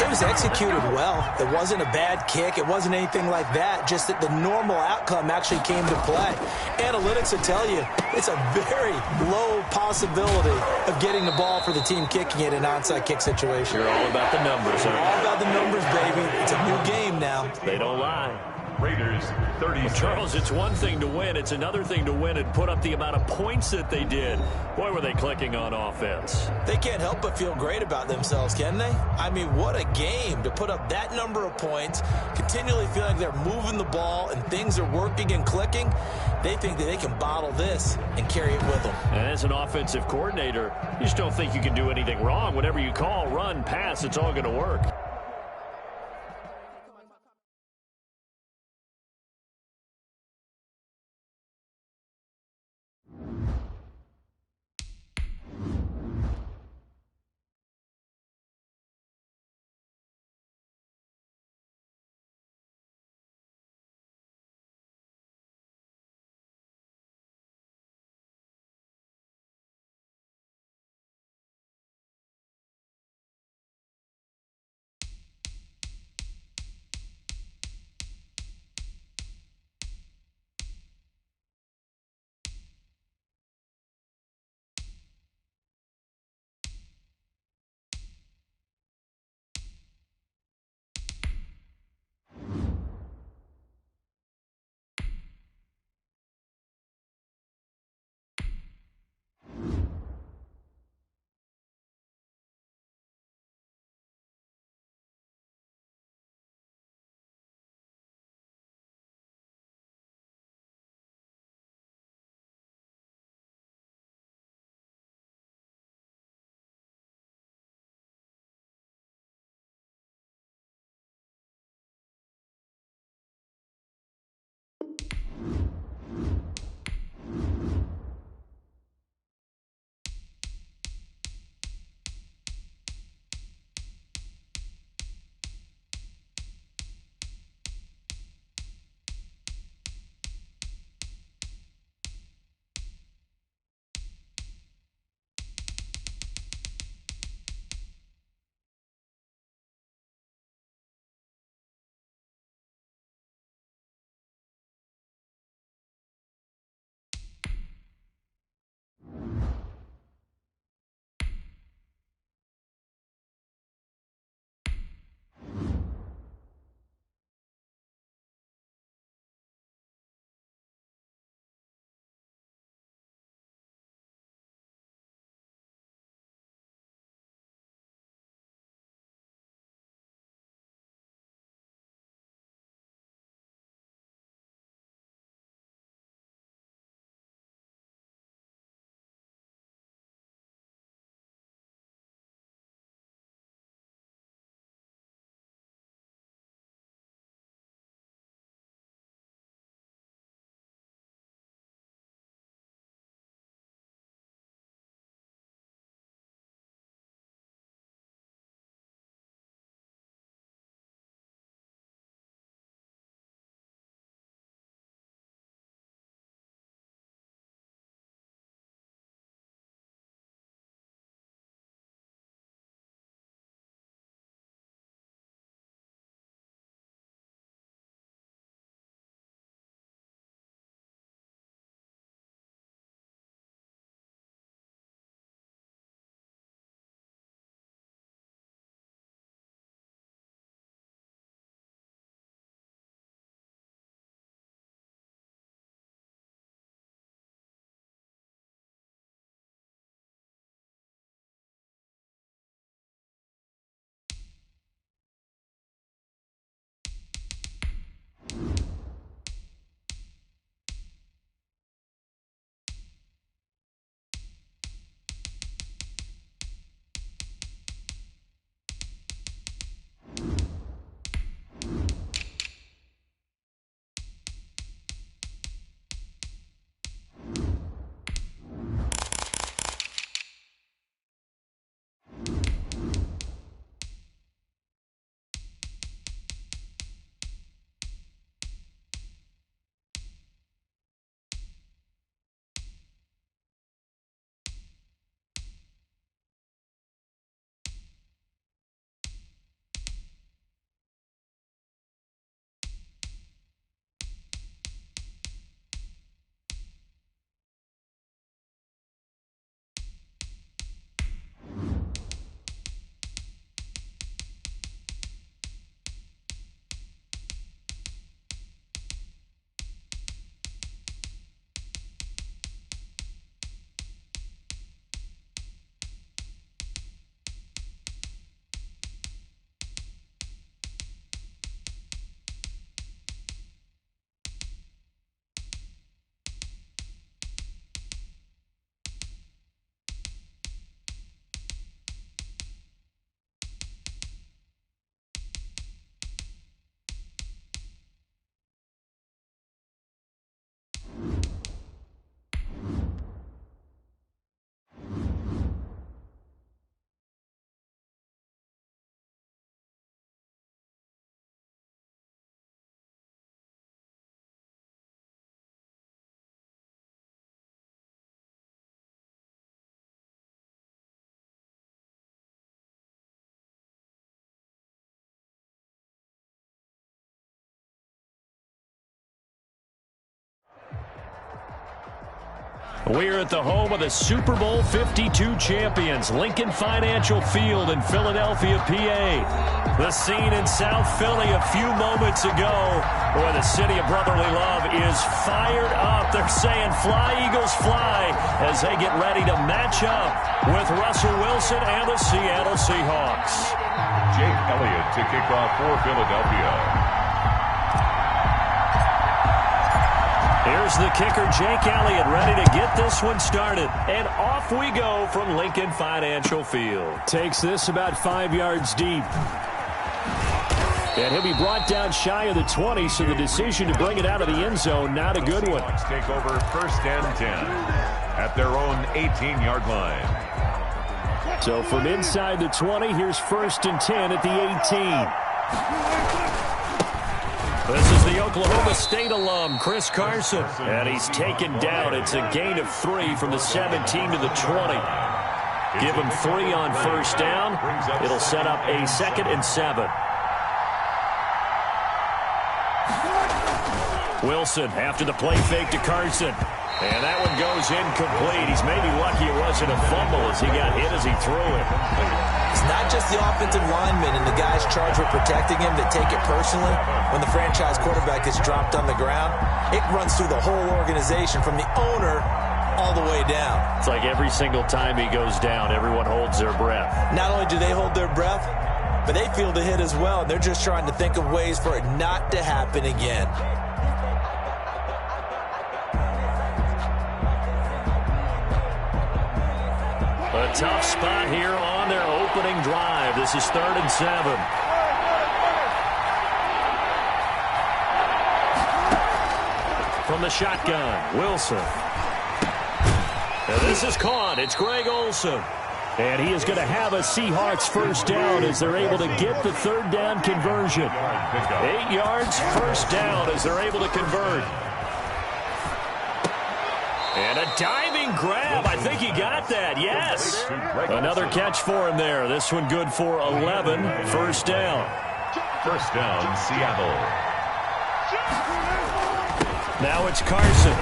it was executed well. It wasn't a bad kick. It wasn't anything like that. Just that the normal outcome actually came to play. Analytics will tell you it's a very low possibility of getting the ball for the team kicking it in an onside kick situation. You're all about the numbers, huh? All about the numbers, baby. It's a new game now. They don't lie. Raiders 36. Charles, it's one thing to win. It's another thing to win and put up the amount of points that they did. Boy, were they clicking on offense. They can't help but feel great about themselves, can they? I mean, what a game to put up that number of points, continually feeling like they're moving the ball and things are working and clicking. They think that they can bottle this and carry it with them. And as an offensive coordinator, you just don't think you can do anything wrong. Whatever you call, run, pass, it's all going to work. We're at the home of the Super Bowl 52 champions, Lincoln Financial Field in Philadelphia, PA. The scene in South Philly a few moments ago, where the city of brotherly love is fired up. They're saying, "Fly, Eagles, fly," as they get ready to match up with Russell Wilson and the Seattle Seahawks. Jake Elliott to kick off for Philadelphia. Here's the kicker, Jake Elliott, ready to get this one started. And off we go from Lincoln Financial Field. Takes this about 5 yards deep. And he'll be brought down shy of the 20, so the decision to bring it out of the end zone, not a good one. Take over 1st and 10 at their own 18-yard line. So from inside the 20, here's 1st and 10 at the 18. This is the Oklahoma State alum, Chris Carson. And he's taken down. It's a gain of 3 from the 17 to the 20. Give him 3 on 1st down. It'll set up a 2nd and 7. Wilson after the play fake to Carson. And that one goes incomplete. He's maybe lucky it wasn't a fumble as he got hit as he threw it. It's not just the offensive linemen and the guys charged with protecting him that take it personally. When the franchise quarterback is dropped on the ground, it runs through the whole organization from the owner all the way down. It's like every single time he goes down, everyone holds their breath. Not only do they hold their breath, but they feel the hit as well. They're just trying to think of ways for it not to happen again. A tough spot here on their opening drive. This is 3rd and 7. From the shotgun, Wilson. And this is caught. It's Greg Olsen. And he is going to have a Seahawks 1st down as they're able to get the 3rd down conversion. 8 yards, 1st down as they're able to convert. And a diving grab. I think he got that. Yes. Another catch for him there. This one good for 11. 1st down. 1st down, Seattle. Now it's Carson.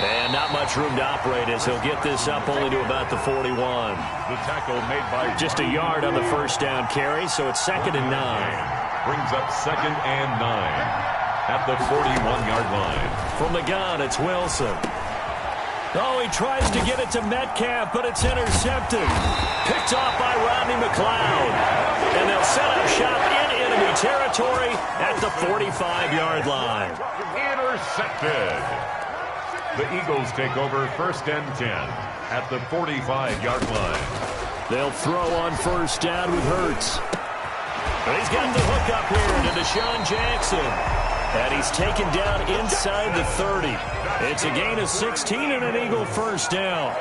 And not much room to operate as he'll get this up only to about the 41. The tackle made by just a yard on the 1st down carry, so it's 2nd and 9. Brings up 2nd and 9 at the 41-yard line. From the gun, it's Wilson. Oh, he tries to get it to Metcalf, but it's intercepted. Picked off by Rodney McLeod. And they'll set up shop in enemy territory at the 45-yard line. Intercepted. The Eagles take over 1st and 10 at the 45-yard line. They'll throw on 1st down with Hurts. And he's got the hook up here to Deshaun Jackson. And he's taken down inside the 30. It's a gain of 16 and an Eagle 1st down.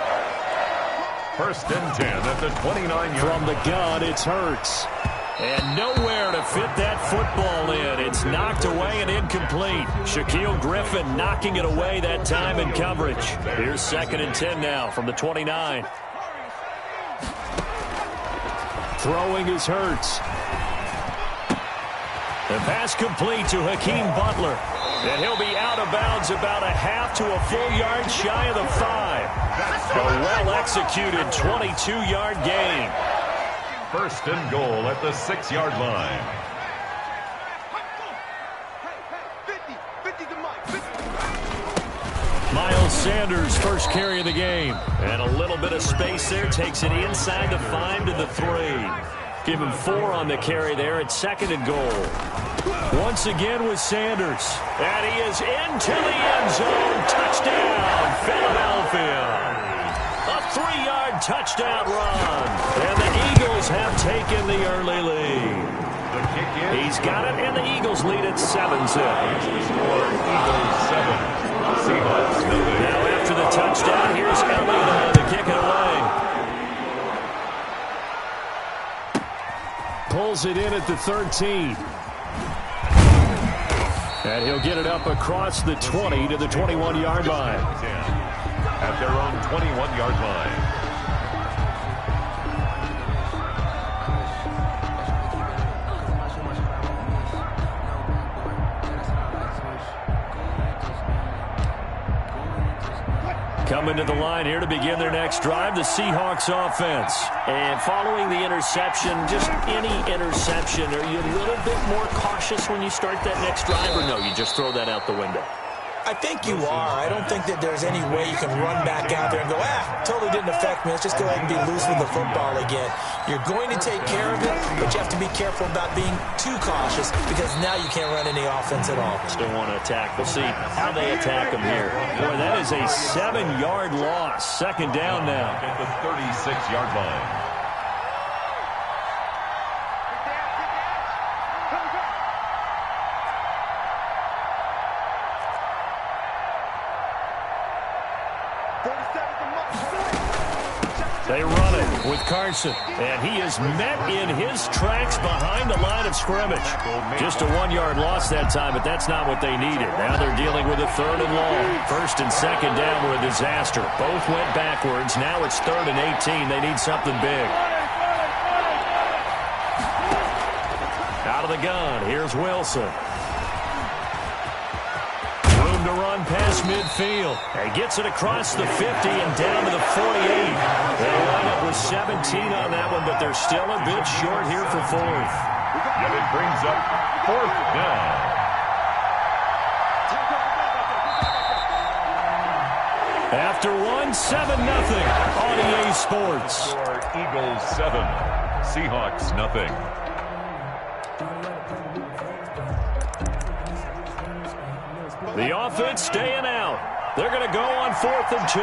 1st and 10 at the 29-yard. From the gun, it's Hurts. And nowhere to fit that football in. It's knocked away and incomplete. Shaquille Griffin knocking it away that time in coverage. Here's 2nd and 10 now from the 29. Throwing is Hurts. The pass complete to Hakeem Butler. And he'll be out of bounds about a half to a full yard shy of the 5. A well-executed 22-yard gain. 1st and goal at the 6-yard line. Miles Sanders, 1st carry of the game. And a little bit of space there. Takes it inside the 5 to the 3. Give him 4 on the carry there at 2nd and goal. Once again with Sanders. And he is into the end zone. Touchdown, Philadelphia. A 3-yard touchdown run. And the Eagles have taken the early lead. He's got it, and the Eagles lead at 7-0. Eagles 7. Seahawks nothing. Now after the touchdown, here's Elliott to kick it away. Pulls it in at the 13. And he'll get it up across the 20 to the 21-yard line. At their own 21-yard line. Coming to the line here to begin their next drive, the Seahawks offense. And following the interception, just any interception, are you a little bit more cautious when you start that next drive, or no, you just throw that out the window? I think you are. I don't think that there's any way you can run back out there and go, totally didn't affect me. Let's just go ahead and be loose with the football again. You're going to take care of it, but you have to be careful about being too cautious because now you can't run any offense at all. Still want to attack. We'll see how they attack them here. Boy, that is a 7-yard loss. Second down now. At the 36-yard line. They run it with Carson, and he is met in his tracks behind the line of scrimmage. Just a 1-yard loss that time, but that's not what they needed. Now they're dealing with a 3rd and long. 1st and 2nd down were a disaster. Both went backwards. Now it's 3rd and 18. They need something big. Out of the gun, here's Wilson. To run past midfield. And gets it across the 50 and down to the 48. They line up with 17 on that one, but they're still a bit short here for 4th. And it brings up 4th down. After 7-0 on EA Sports. Score Eagles 7, Seahawks nothing. The offense staying out. They're going to go on 4th and 2.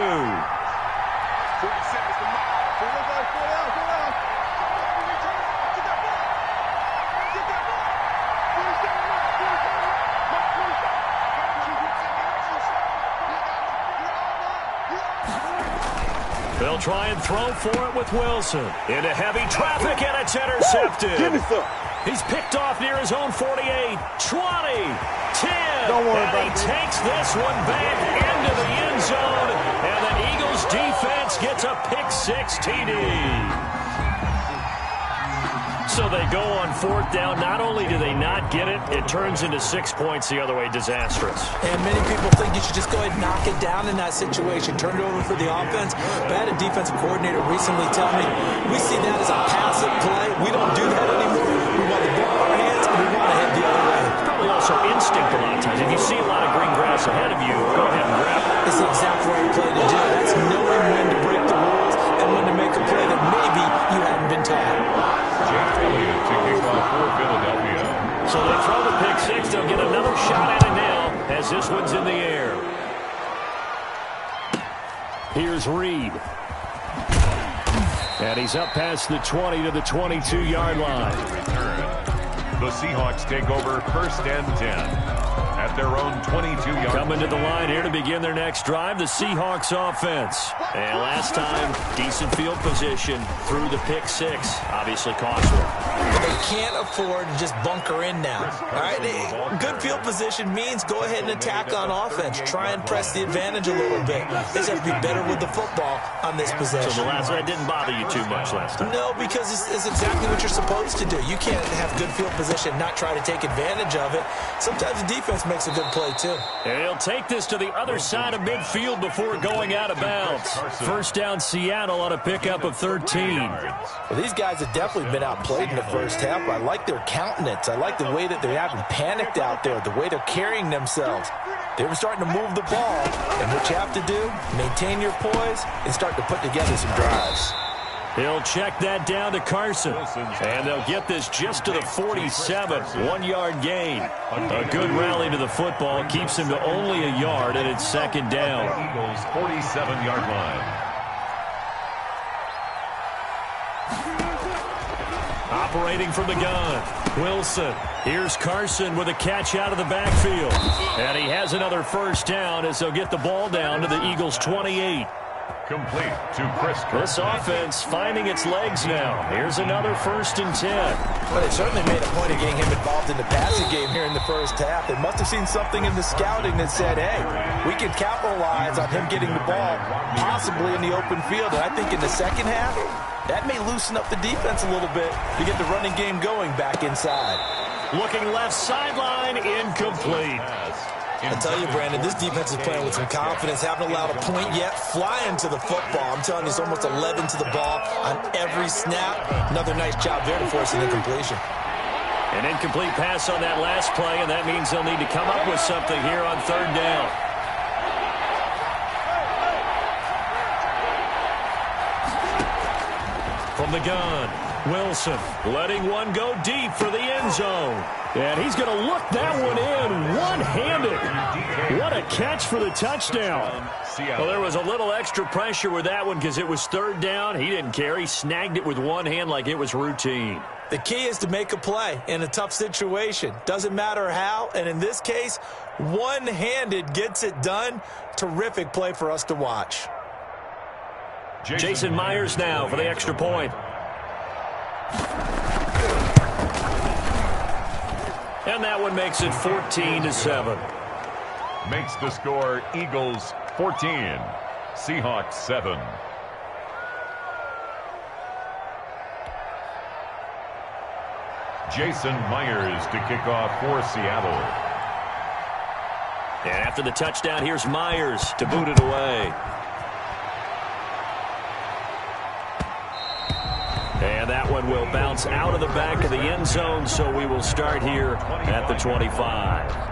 They'll try and throw for it with Wilson. Into heavy traffic, and it's intercepted. Give me some. He's picked off near his own 48, 20, 10. Don't worry and about he it. takes this one back into the end zone. And the Eagles defense gets a pick-6 TD. So they go on 4th down. Not only do they not get it, it turns into 6 points the other way. Disastrous. And many people think you should just go ahead and knock it down in that situation. Turn it over for the offense. But I had a defensive coordinator recently tell me, we see that as a passive play. We don't do that anymore. We want the ball in our hands, and we want to head the other way. Probably also instinct a lot of times. If you see a lot of green grass ahead of you, go ahead and grab it. It's the exact right play to do. That's knowing when to break the rules and when to make a play that maybe you hadn't been taught. Jake Elliott to kick off for Philadelphia. So they throw the pick-6. They'll get another shot at it now as this one's in the air. Here's Reed. And he's up past the 20 to the 22-yard line. The Seahawks take over 1st and 10 at their own 22-yard. Coming to the line here to begin their next drive, the Seahawks offense. And last time, decent field position through the pick-6. Obviously costly. They can't afford to just bunker in now. All right, good field position means go ahead and attack on offense. Try and press the advantage a little bit. They just have to be better with the football on this possession. So the last one didn't bother you too much last time? No, because it's exactly what you're supposed to do. You can't have good field position, not try to take advantage of it. Sometimes the defense makes a good play, too. And he'll take this to the other side of midfield before going out of bounds. 1st down Seattle on a pickup of 13. Well, these guys have definitely been outplayed in the first half. I like their countenance. I like the way that they haven't panicked out there, the way they're carrying themselves. They were starting to move the ball, and what you have to do, maintain your poise and start to put together some drives. He'll check that down to Carson. And they'll get this just to the 47. 1-yard gain. A good rally to the football. Keeps him to only a yard, and it's 2nd down. Eagles 47-yard line. Operating from the gun, Wilson. Here's Carson with a catch out of the backfield. And he has another 1st down as they'll get the ball down to the Eagles' 28. Complete to Chris. This offense finding its legs now. Here's another 1st and 10. But it certainly made a point of getting him involved in the passing game here in the first half. They must have seen something in the scouting that said, hey, we can capitalize on him getting the ball, possibly in the open field. And I think in the second half, that may loosen up the defense a little bit to get the running game going back inside. Looking left sideline, incomplete. I tell you, Brandon, this defense is playing with some confidence. Haven't allowed a point yet. Flying to the football. I'm telling you, it's almost 11 to the ball on every snap. Another nice job there to force an incompletion. An incomplete pass on that last play, and that means they'll need to come up with something here on third down. From the gun, Wilson letting one go deep for the end zone. And he's going to look that one in one-handed. What a catch for the touchdown. Well, there was a little extra pressure with that one because it was third down. He didn't care. He snagged it with one hand like it was routine. The key is to make a play in a tough situation. Doesn't matter how, and in this case, one-handed gets it done. Terrific play for us to watch. Jason Myers now for the extra point. And that one makes it 14-7. Makes the score Eagles 14, Seahawks 7. Jason Myers to kick off for Seattle. And after the touchdown, here's Myers to boot it away. And that one will bounce out of the back of the end zone, so we will start here at the 25.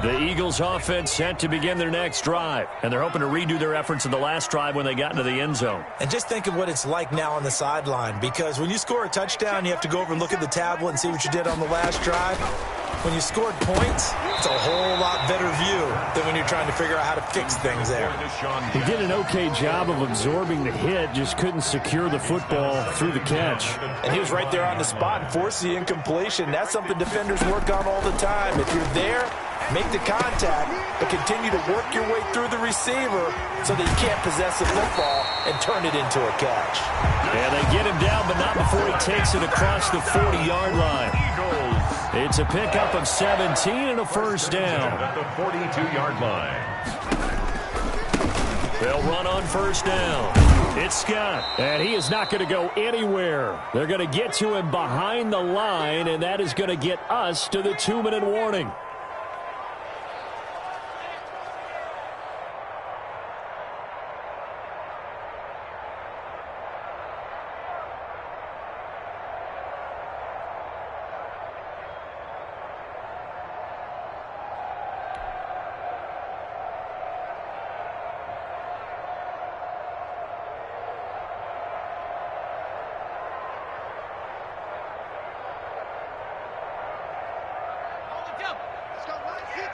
The Eagles offense set to begin their next drive, and they're hoping to redo their efforts in the last drive when they got into the end zone. And just think of what it's like now on the sideline, because when you score a touchdown, you have to go over and look at the tablet and see what you did on the last drive. When you scored points, it's a whole lot better view than when you're trying to figure out how to fix things there. He did an okay job of absorbing the hit, just couldn't secure the football through the catch. And he was right there on the spot and forced the incompletion. That's something defenders work on all the time. If you're there, make the contact, but continue to work your way through the receiver so that you can't possess the football and turn it into a catch. And they get him down, but not before he takes it across the 40-yard line. It's a pickup of 17 and a first down. At the 42-yard line. They'll run on first down. It's Scott, and he is not going to go anywhere. They're going to get to him behind the line, and that is going to get us to the 2-minute warning.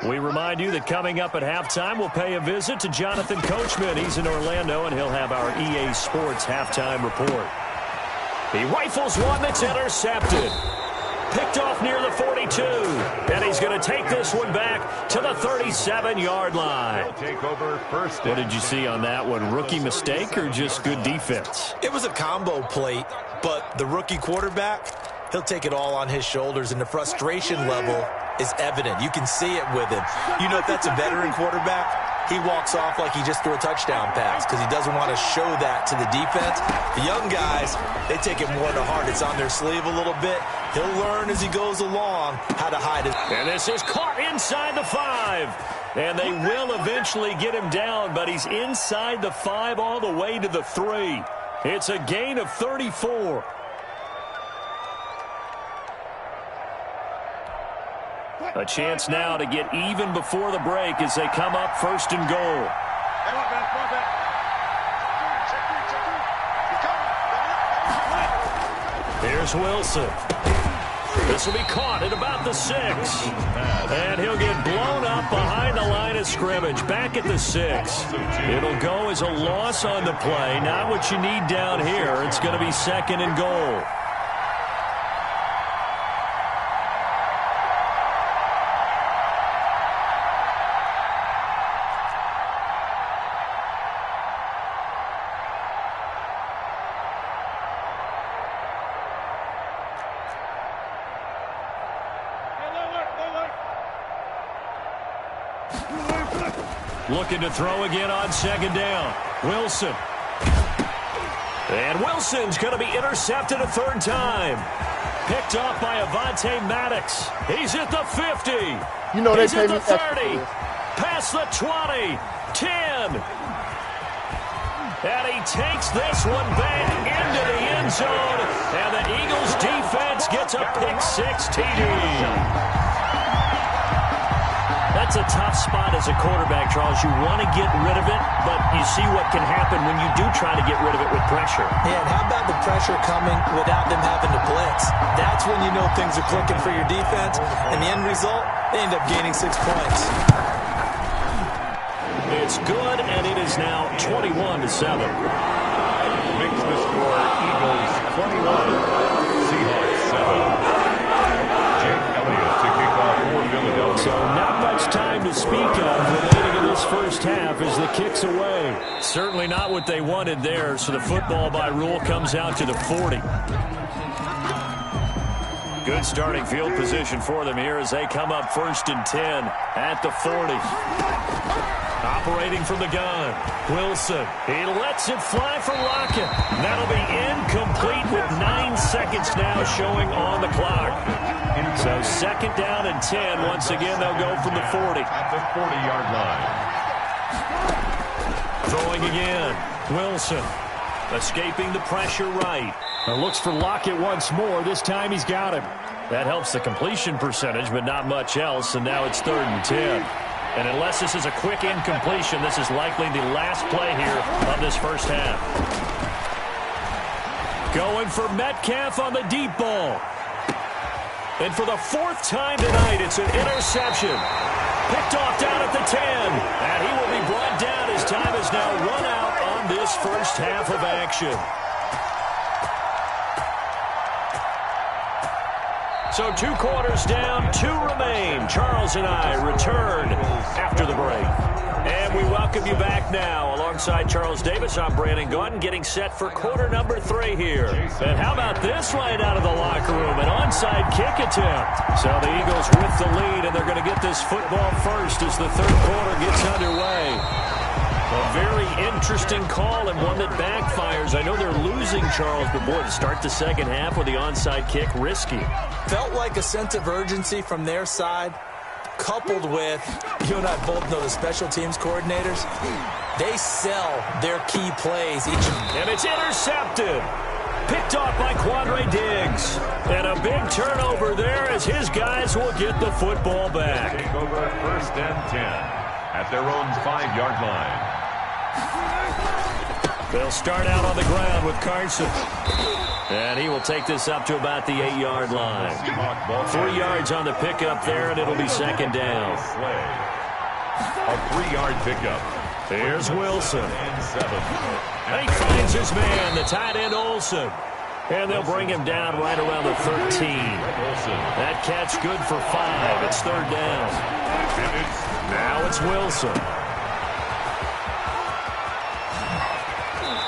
We remind you that coming up at halftime, we'll pay a visit to Jonathan Coachman. He's in Orlando, and he'll have our EA Sports halftime report. He rifles one that's intercepted. Picked off near the 42. And he's going to take this one back to the 37-yard line. Take over first. What did you see on that one? Rookie mistake or just good defense? It was a combo plate, but the rookie quarterback, he'll take it all on his shoulders, and the frustration level is evident. You can see it with him. You know, if that's a veteran quarterback, he walks off like he just threw a touchdown pass because he doesn't want to show that to the defense. The young guys, they take it more to heart. It's on their sleeve a little bit. He'll learn as he goes along how to hide it. And this is caught inside the 5. And they will eventually get him down, but he's inside the 5 all the way to the 3. It's a gain of 34. A chance now to get even before the break as they come up first and goal. Here's Wilson. This will be caught at about the 6. And he'll get blown up behind the line of scrimmage, back at the 6. It'll go as a loss on the play. Not what you need down here. It's going to be second and goal. Looking to throw again on second down. Wilson. And Wilson's going to be intercepted a third time. Picked off by Avonte Maddox. He's at the 50. You know He's they at pay the me 30. Past the 20. 10. And he takes this one back into the end zone. And the Eagles defense gets a pick-6 TD. That's a tough spot as a quarterback, Charles. You want to get rid of it, but you see what can happen when you do try to get rid of it with pressure. Yeah, and how about the pressure coming without them having to blitz? That's when you know things are clicking for your defense. And the end result, they end up gaining 6 points. It's good, and it is now 21-7. Makes the score Eagles 21, Seahawks 7. Jake Elliott to kick off for Philadelphia. So not much time to speak of remaining in this first half as the kick's away. Certainly not what they wanted there, so the football by rule comes out to the 40. Good starting field position for them here as they come up 1st and 10 at the 40. Operating from the gun, Wilson. He lets it fly for Lockett. That'll be incomplete with 9 seconds now showing on the clock. So 2nd down and 10. Once again, they'll go from the 40. At the 40-yard line. Throwing again, Wilson. Escaping the pressure right. Now looks for Lockett once more. This time he's got him. That helps the completion percentage, but not much else, and now it's 3rd and 10. And unless this is a quick incompletion, this is likely the last play here of this first half. Going for Metcalf on the deep ball. And for the 4th time tonight, it's an interception. Picked off down at the 10. And he will be brought down as time is now run out on this first half of action. So 2 quarters down, 2 remain. Charles and I return after the break. And we welcome you back now. Alongside Charles Davis, I'm Brandon Gordon, getting set for quarter number 3 here. And how about this right out of the locker room? An onside kick attempt. So the Eagles with the lead, and they're going to get this football first as the 3rd quarter gets underway. A very interesting call and one that backfires. I know they're losing, Charles, but boy, to start the second half with the onside kick, risky. Felt like a sense of urgency from their side, coupled with, you and I both know the special teams coordinators, they sell their key plays each. And it's intercepted. Picked off by Quandre Diggs. And a big turnover there as his guys will get the football back. Take over 1st and 10 at their own 5-yard line. They'll start out on the ground with Carson. And he will take this up to about the 8-yard line. 3 yards on the pickup there, and it'll be 2nd down. A 3-yard pickup. Here's Wilson. And he finds his man, the tight end Olsen. And they'll bring him down right around the 13. That catch good for 5. It's 3rd down. Now it's Wilson.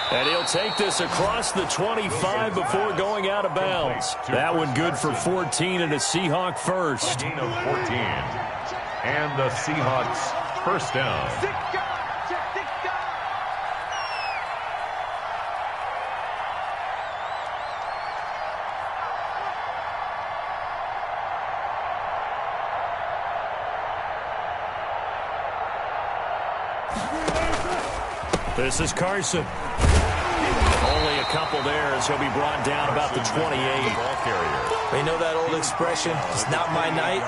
And he'll take this across the 25 before going out of bounds. That one good for 14 and a Seahawk first. Gain of 14. And the Seahawks first down. This is Carson. Only a couple there as he'll be brought down about the 28. They know that old expression, it's not my night.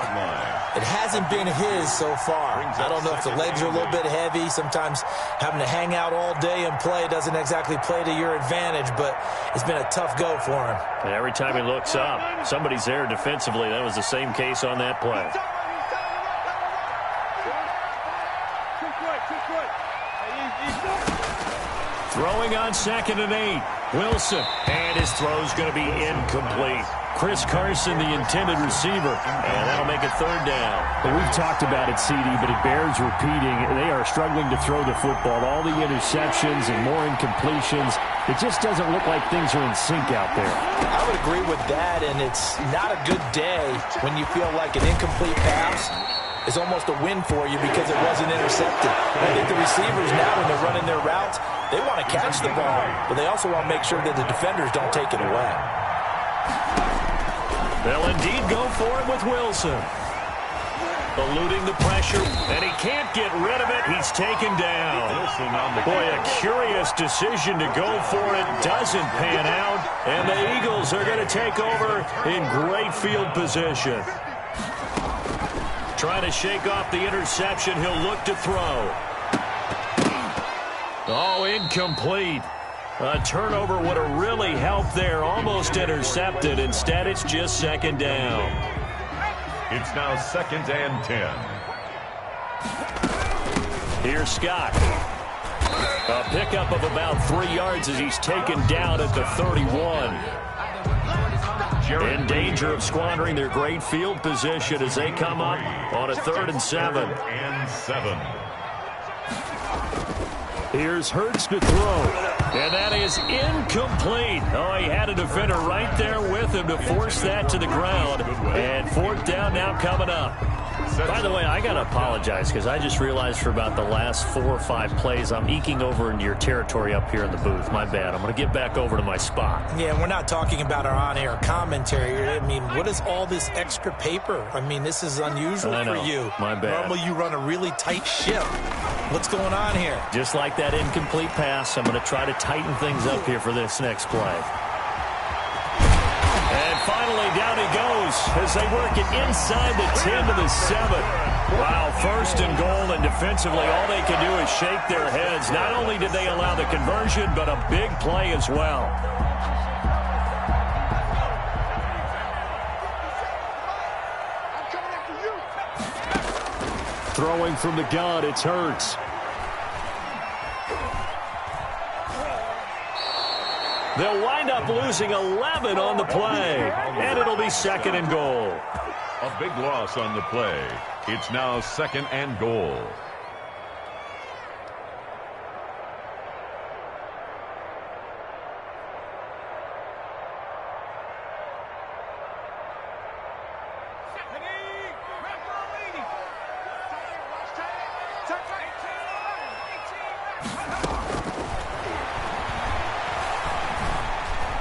It hasn't been his so far. I don't know if the legs are a little bit heavy. Sometimes having to hang out all day and play doesn't exactly play to your advantage, but it's been a tough go for him. And every time he looks up, somebody's there defensively. That was the same case on that play. Throwing on 2nd and 8. Wilson. And his throw's going to be incomplete. Chris Carson, the intended receiver. And that'll make it 3rd down. Well, we've talked about it, CD, but it bears repeating. They are struggling to throw the football. All the interceptions and more incompletions. It just doesn't look like things are in sync out there. I would agree with that, and it's not a good day when you feel like an incomplete pass is almost a win for you because it wasn't intercepted. I think the receivers now, when they're running their routes, they want to catch the ball, but they also want to make sure that the defenders don't take it away. They'll indeed go for it with Wilson. Eluding the pressure, and he can't get rid of it. He's taken down. Boy, a curious decision to go for it. Doesn't pan out, and the Eagles are going to take over in great field position. Trying to shake off the interception. He'll look to throw. Oh, incomplete. A turnover would have really helped there. Almost intercepted. Instead, it's just second down. It's now 2nd and 10. Here's Scott. A pickup of about 3 yards as he's taken down at the 31. In danger of squandering their great field position as they come up on a 3rd and 7. Here's Hurts to throw. And that is incomplete. Oh, he had a defender right there with him to force that to the ground. And 4th down now coming up. By the way, I got to apologize because I just realized for about the last 4 or 5 plays, I'm eking over into your territory up here in the booth. My bad. I'm going to get back over to my spot. Yeah, we're not talking about our on-air commentary. I mean, what is all this extra paper? I mean, this is unusual for you. My bad. Normally you run a really tight ship. What's going on here? Just like that incomplete pass, I'm going to try to tighten things up here for this next play. And finally, down he goes as they work it inside the 10 to the 7. Wow, 1st and goal, and defensively, all they can do is shake their heads. Not only did they allow the conversion, but a big play as well. Throwing from the gun, it's Hurts. They'll wind up losing 11 on the play, and it'll be 2nd and goal. A big loss on the play. It's now 2nd and goal.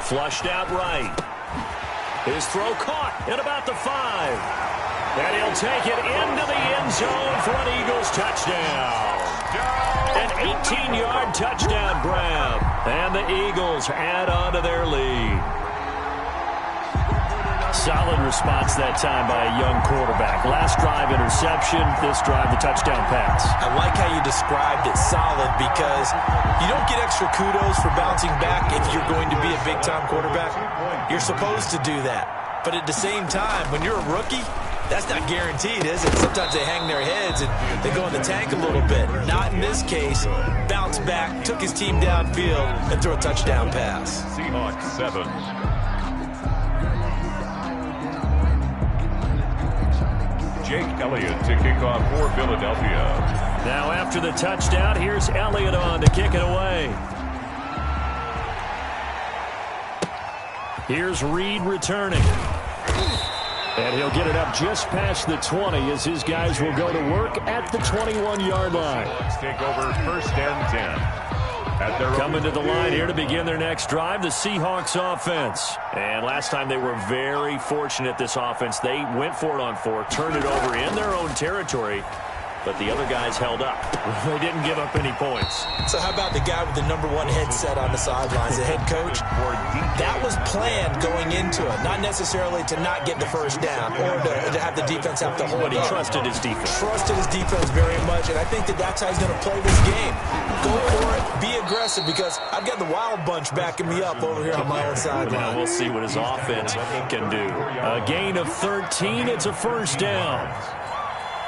Flushed out right. His throw caught at about the 5. And he'll take it into the end zone for an Eagles touchdown. An 18-yard touchdown grab. And the Eagles add on to their lead. Solid response that time by a young quarterback. Last drive, interception. This drive, the touchdown pass. I like how you described it, solid, because you don't get extra kudos for bouncing back if you're going to be a big-time quarterback. You're supposed to do that. But at the same time, when you're a rookie, that's not guaranteed, is it? Sometimes they hang their heads and they go in the tank a little bit. Not in this case. Bounce back, took his team downfield, and threw a touchdown pass. Seahawks 7. Jake Elliott to kick off for Philadelphia. Now after the touchdown, here's Elliott on to kick it away. Here's Reed returning. And he'll get it up just past the 20 as his guys will go to work at the 21-yard line. Let's take over 1st and 10. Coming to the line here to begin their next drive, the Seahawks offense. And last time they were very fortunate, this offense. They went for it on 4, turned it over in their own territory, but the other guys held up. They didn't give up any points. So how about the guy with the #1 headset on the sidelines, the head coach? That was planned going into it, not necessarily to not get the first down or to have the defense have to hold But he up. trusted his defense. Trusted his defense very much, and I think that that's how he's going to play this game. Go for it, be aggressive, because I've got the Wild Bunch backing me up over here on my own sideline. Now we'll see what his offense can do. A gain of 13, it's a 1st down.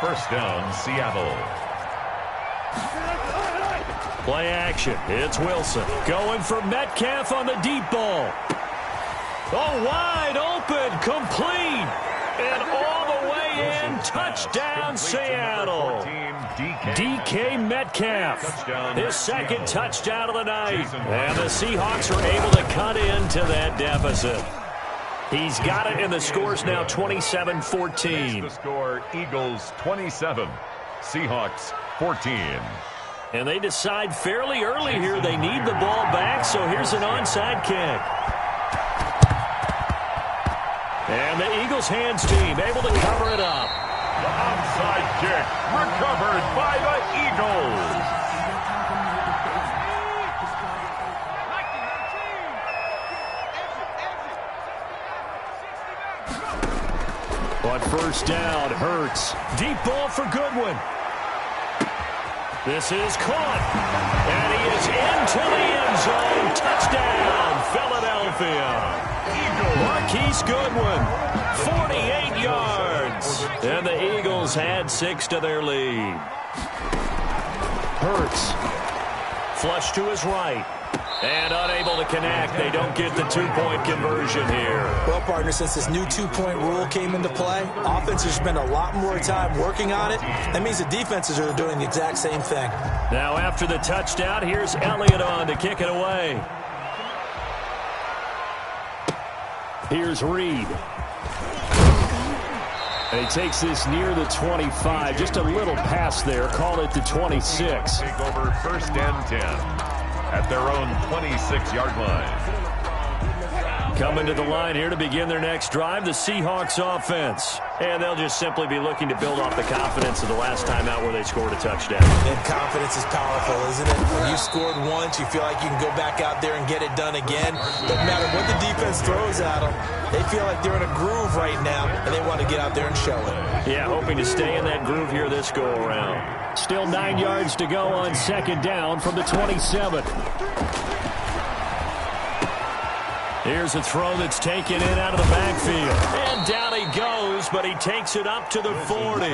1st down, Seattle. Play action. It's Wilson going for Metcalf on the deep ball. Oh, wide open, complete, and all the way in. Touchdown, Seattle. DK Metcalf, his 2nd touchdown of the night. And the Seahawks are able to cut into that deficit. He's got it, and the score's now 27-14. The score, Eagles 27, Seahawks 14. And they decide fairly early here they need the ball back, so here's an onside kick. And the Eagles hands team able to cover it up. The onside kick recovered by the Eagles. On first down, Hurts. Deep ball for Goodwin. This is caught. And he is into the end zone. Touchdown, Philadelphia. Marquise Goodwin, 48 yards. And the Eagles had 6 to their lead. Hurts. Flush to his right. And unable to connect. They don't get the two-point conversion here. Well, partner, since this new two-point rule came into play, offenses spend a lot more time working on it. That means the defenses are doing the exact same thing. Now after the touchdown, here's Elliott on to kick it away. Here's Reed. And he takes this near the 25. Just a little pass there. Call it the 26. Take over first and 10 at their own 26-yard line. Coming to the line here to begin their next drive, the Seahawks offense. And they'll just simply be looking to build off the confidence of the last time out where they scored a touchdown. And confidence is powerful, isn't it? When you scored once, you feel like you can go back out there and get it done again. Doesn't matter what the defense throws at them. They feel like they're in a groove right now, and they want to get out there and show it. Yeah, hoping to stay in that groove here this go-around. Still 9 yards to go on second down from the 27. Here's a throw that's taken in out of the backfield. And down he goes, but he takes it up to the 40.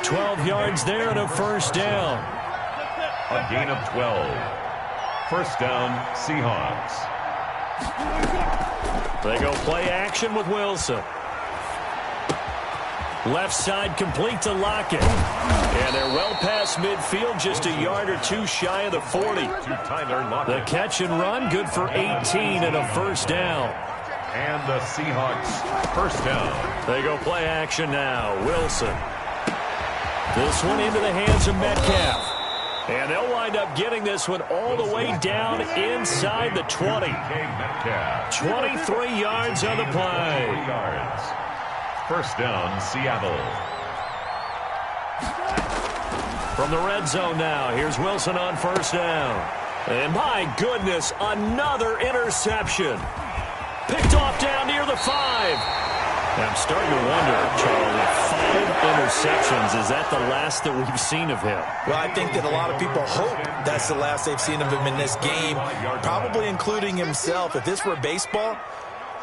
12 yards there and a first down. A gain of 12. First down, Seahawks. They go play action with Wilson. Left side complete to Lockett. And they're well past midfield, just a yard or two shy of the 40. The catch and run, good for 18 and a first down. And the Seahawks first down. They go play action now. Wilson. This one into the hands of Metcalf. And they'll wind up getting this one all the way down inside the 20. 23 yards on the play. First down, Seattle. From the red zone now, here's Wilson on first down. And my goodness, another interception. Picked off down near the 5. I'm starting to wonder, Charlie, 5 interceptions. Is that the last that we've seen of him? Well, I think that a lot of people hope that's the last they've seen of him in this game, probably including himself. If this were baseball,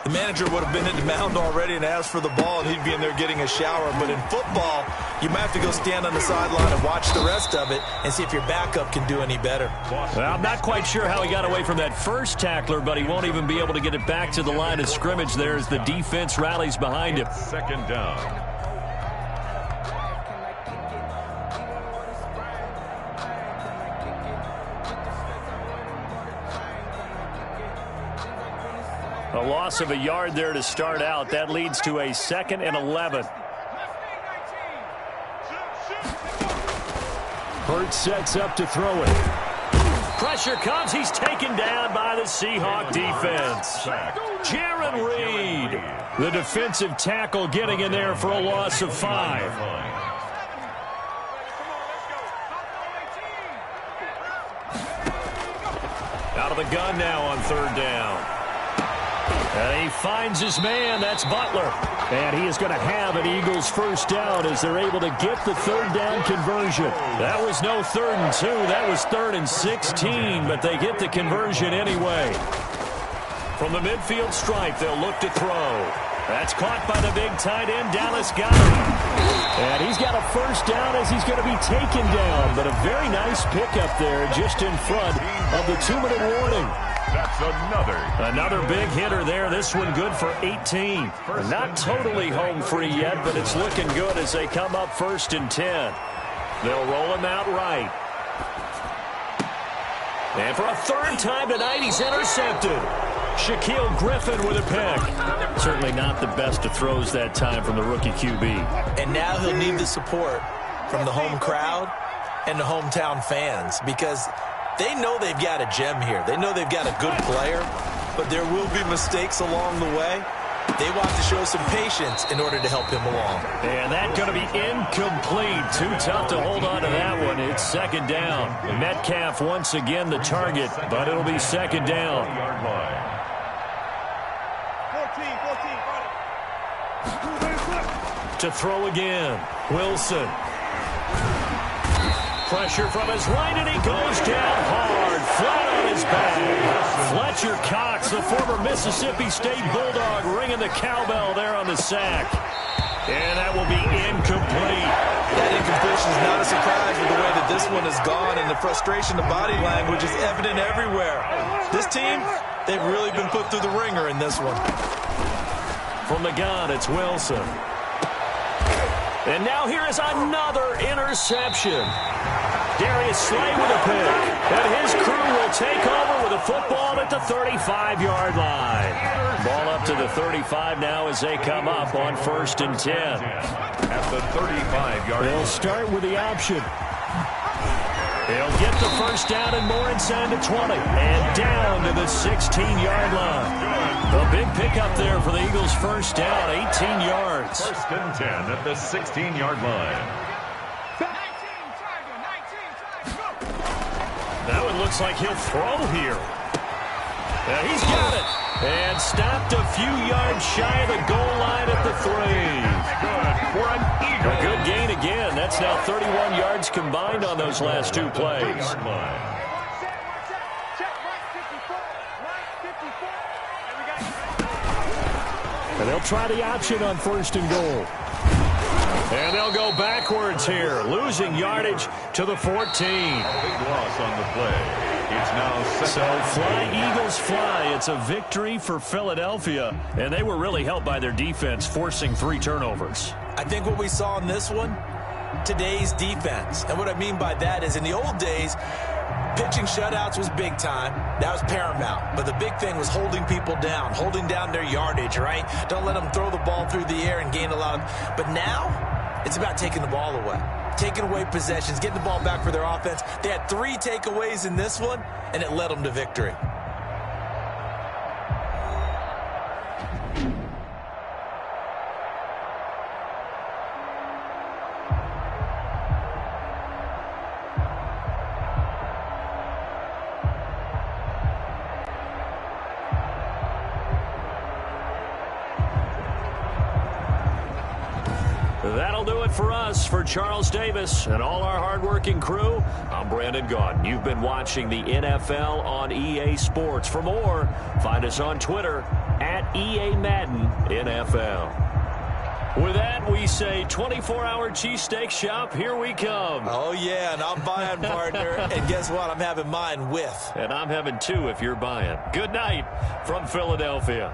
the manager would have been at the mound already and asked for the ball, and he'd be in there getting a shower. But in football, you might have to go stand on the sideline and watch the rest of it and see if your backup can do any better. Well, I'm not quite sure how he got away from that first tackler, but he won't even be able to get it back to the line of scrimmage there as the defense rallies behind him. Second down. A loss of a yard there to start out. That leads to a 2nd and 11. Hurts sets up to throw it. Pressure comes. He's taken down by the Seahawk defense. Jaron Reed, the defensive tackle, getting in there for a loss of 5. Out of the gun now on third down. And he finds his man. That's Butler. And he is going to have an Eagles first down as they're able to get the third down conversion. That was no 3rd and 2. That was 3rd and 16, but they get the conversion anyway. From the midfield stripe, they'll look to throw. That's caught by the big tight end, Dallas Goedert. And he's got a first down as he's going to be taken down. But a very nice pickup there just in front of the 2-minute warning. That's another big hitter there. This one good for 18. Not totally home free yet, but it's looking good as they come up 1st and 10. They'll roll him out right. And for a 3rd time tonight, he's intercepted. Shaquille Griffin with a pick. Certainly not the best of throws that time from the rookie QB. And now he'll need the support from the home crowd and the hometown fans because they know they've got a gem here. They know they've got a good player, but there will be mistakes along the way. They want to show some patience in order to help him along. And that's going to be incomplete. Too tough to hold on to that one. It's second down. Metcalf once again the target, but it'll be second down. 14. To throw again. Wilson. Pressure from his right, and he goes down hard, flat on his back. Fletcher Cox, the former Mississippi State Bulldog, ringing the cowbell there on the sack. And that will be incomplete. That incompletion is not a surprise with the way that this one has gone, and the frustration, the body language is evident everywhere. This team, they've really been put through the ringer in this one. From the gun, it's Wilson. And now here is another interception. Darius Slay with a pick. And his crew will take over with a football at the 35-yard line. Ball up to the 35 now as they come up on 1st and 10. At the 35-yard line. They'll start with the option. They'll get the first down and more inside the 20. And down to the 16-yard line. A big pickup there for the Eagles' first down, 18 yards. 1st and 10 at the 16-yard line. Now it looks like he'll throw here. And he's got it. And stopped a few yards shy of the goal line at the 3. Good for an Eagle. A good gain again. That's now 31 yards combined on those last two plays. And they'll try the option on 1st and goal. And they'll go backwards here, losing yardage to the 14. Big loss on the play. It's now second. So fly, Eagles, fly. It's a victory for Philadelphia, and they were really helped by their defense, forcing 3 turnovers. I think what we saw in this one, today's defense. And what I mean by that is in the old days, pitching shutouts was big time. That was paramount. But the big thing was holding people down, holding down their yardage, right? Don't let them throw the ball through the air and gain a lot of... But now, it's about taking the ball away. Taking away possessions, getting the ball back for their offense. They had 3 takeaways in this one, and it led them to victory. That'll do it for us. For Charles Davis and all our hardworking crew, I'm Brandon Gaudin. You've been watching the NFL on EA Sports. For more, find us on Twitter at EA Madden NFL. With that, we say 24-hour cheesesteak shop, here we come. Oh, yeah, and I'm buying, partner. And guess what? I'm having mine with. And I'm having 2 if you're buying. Good night from Philadelphia.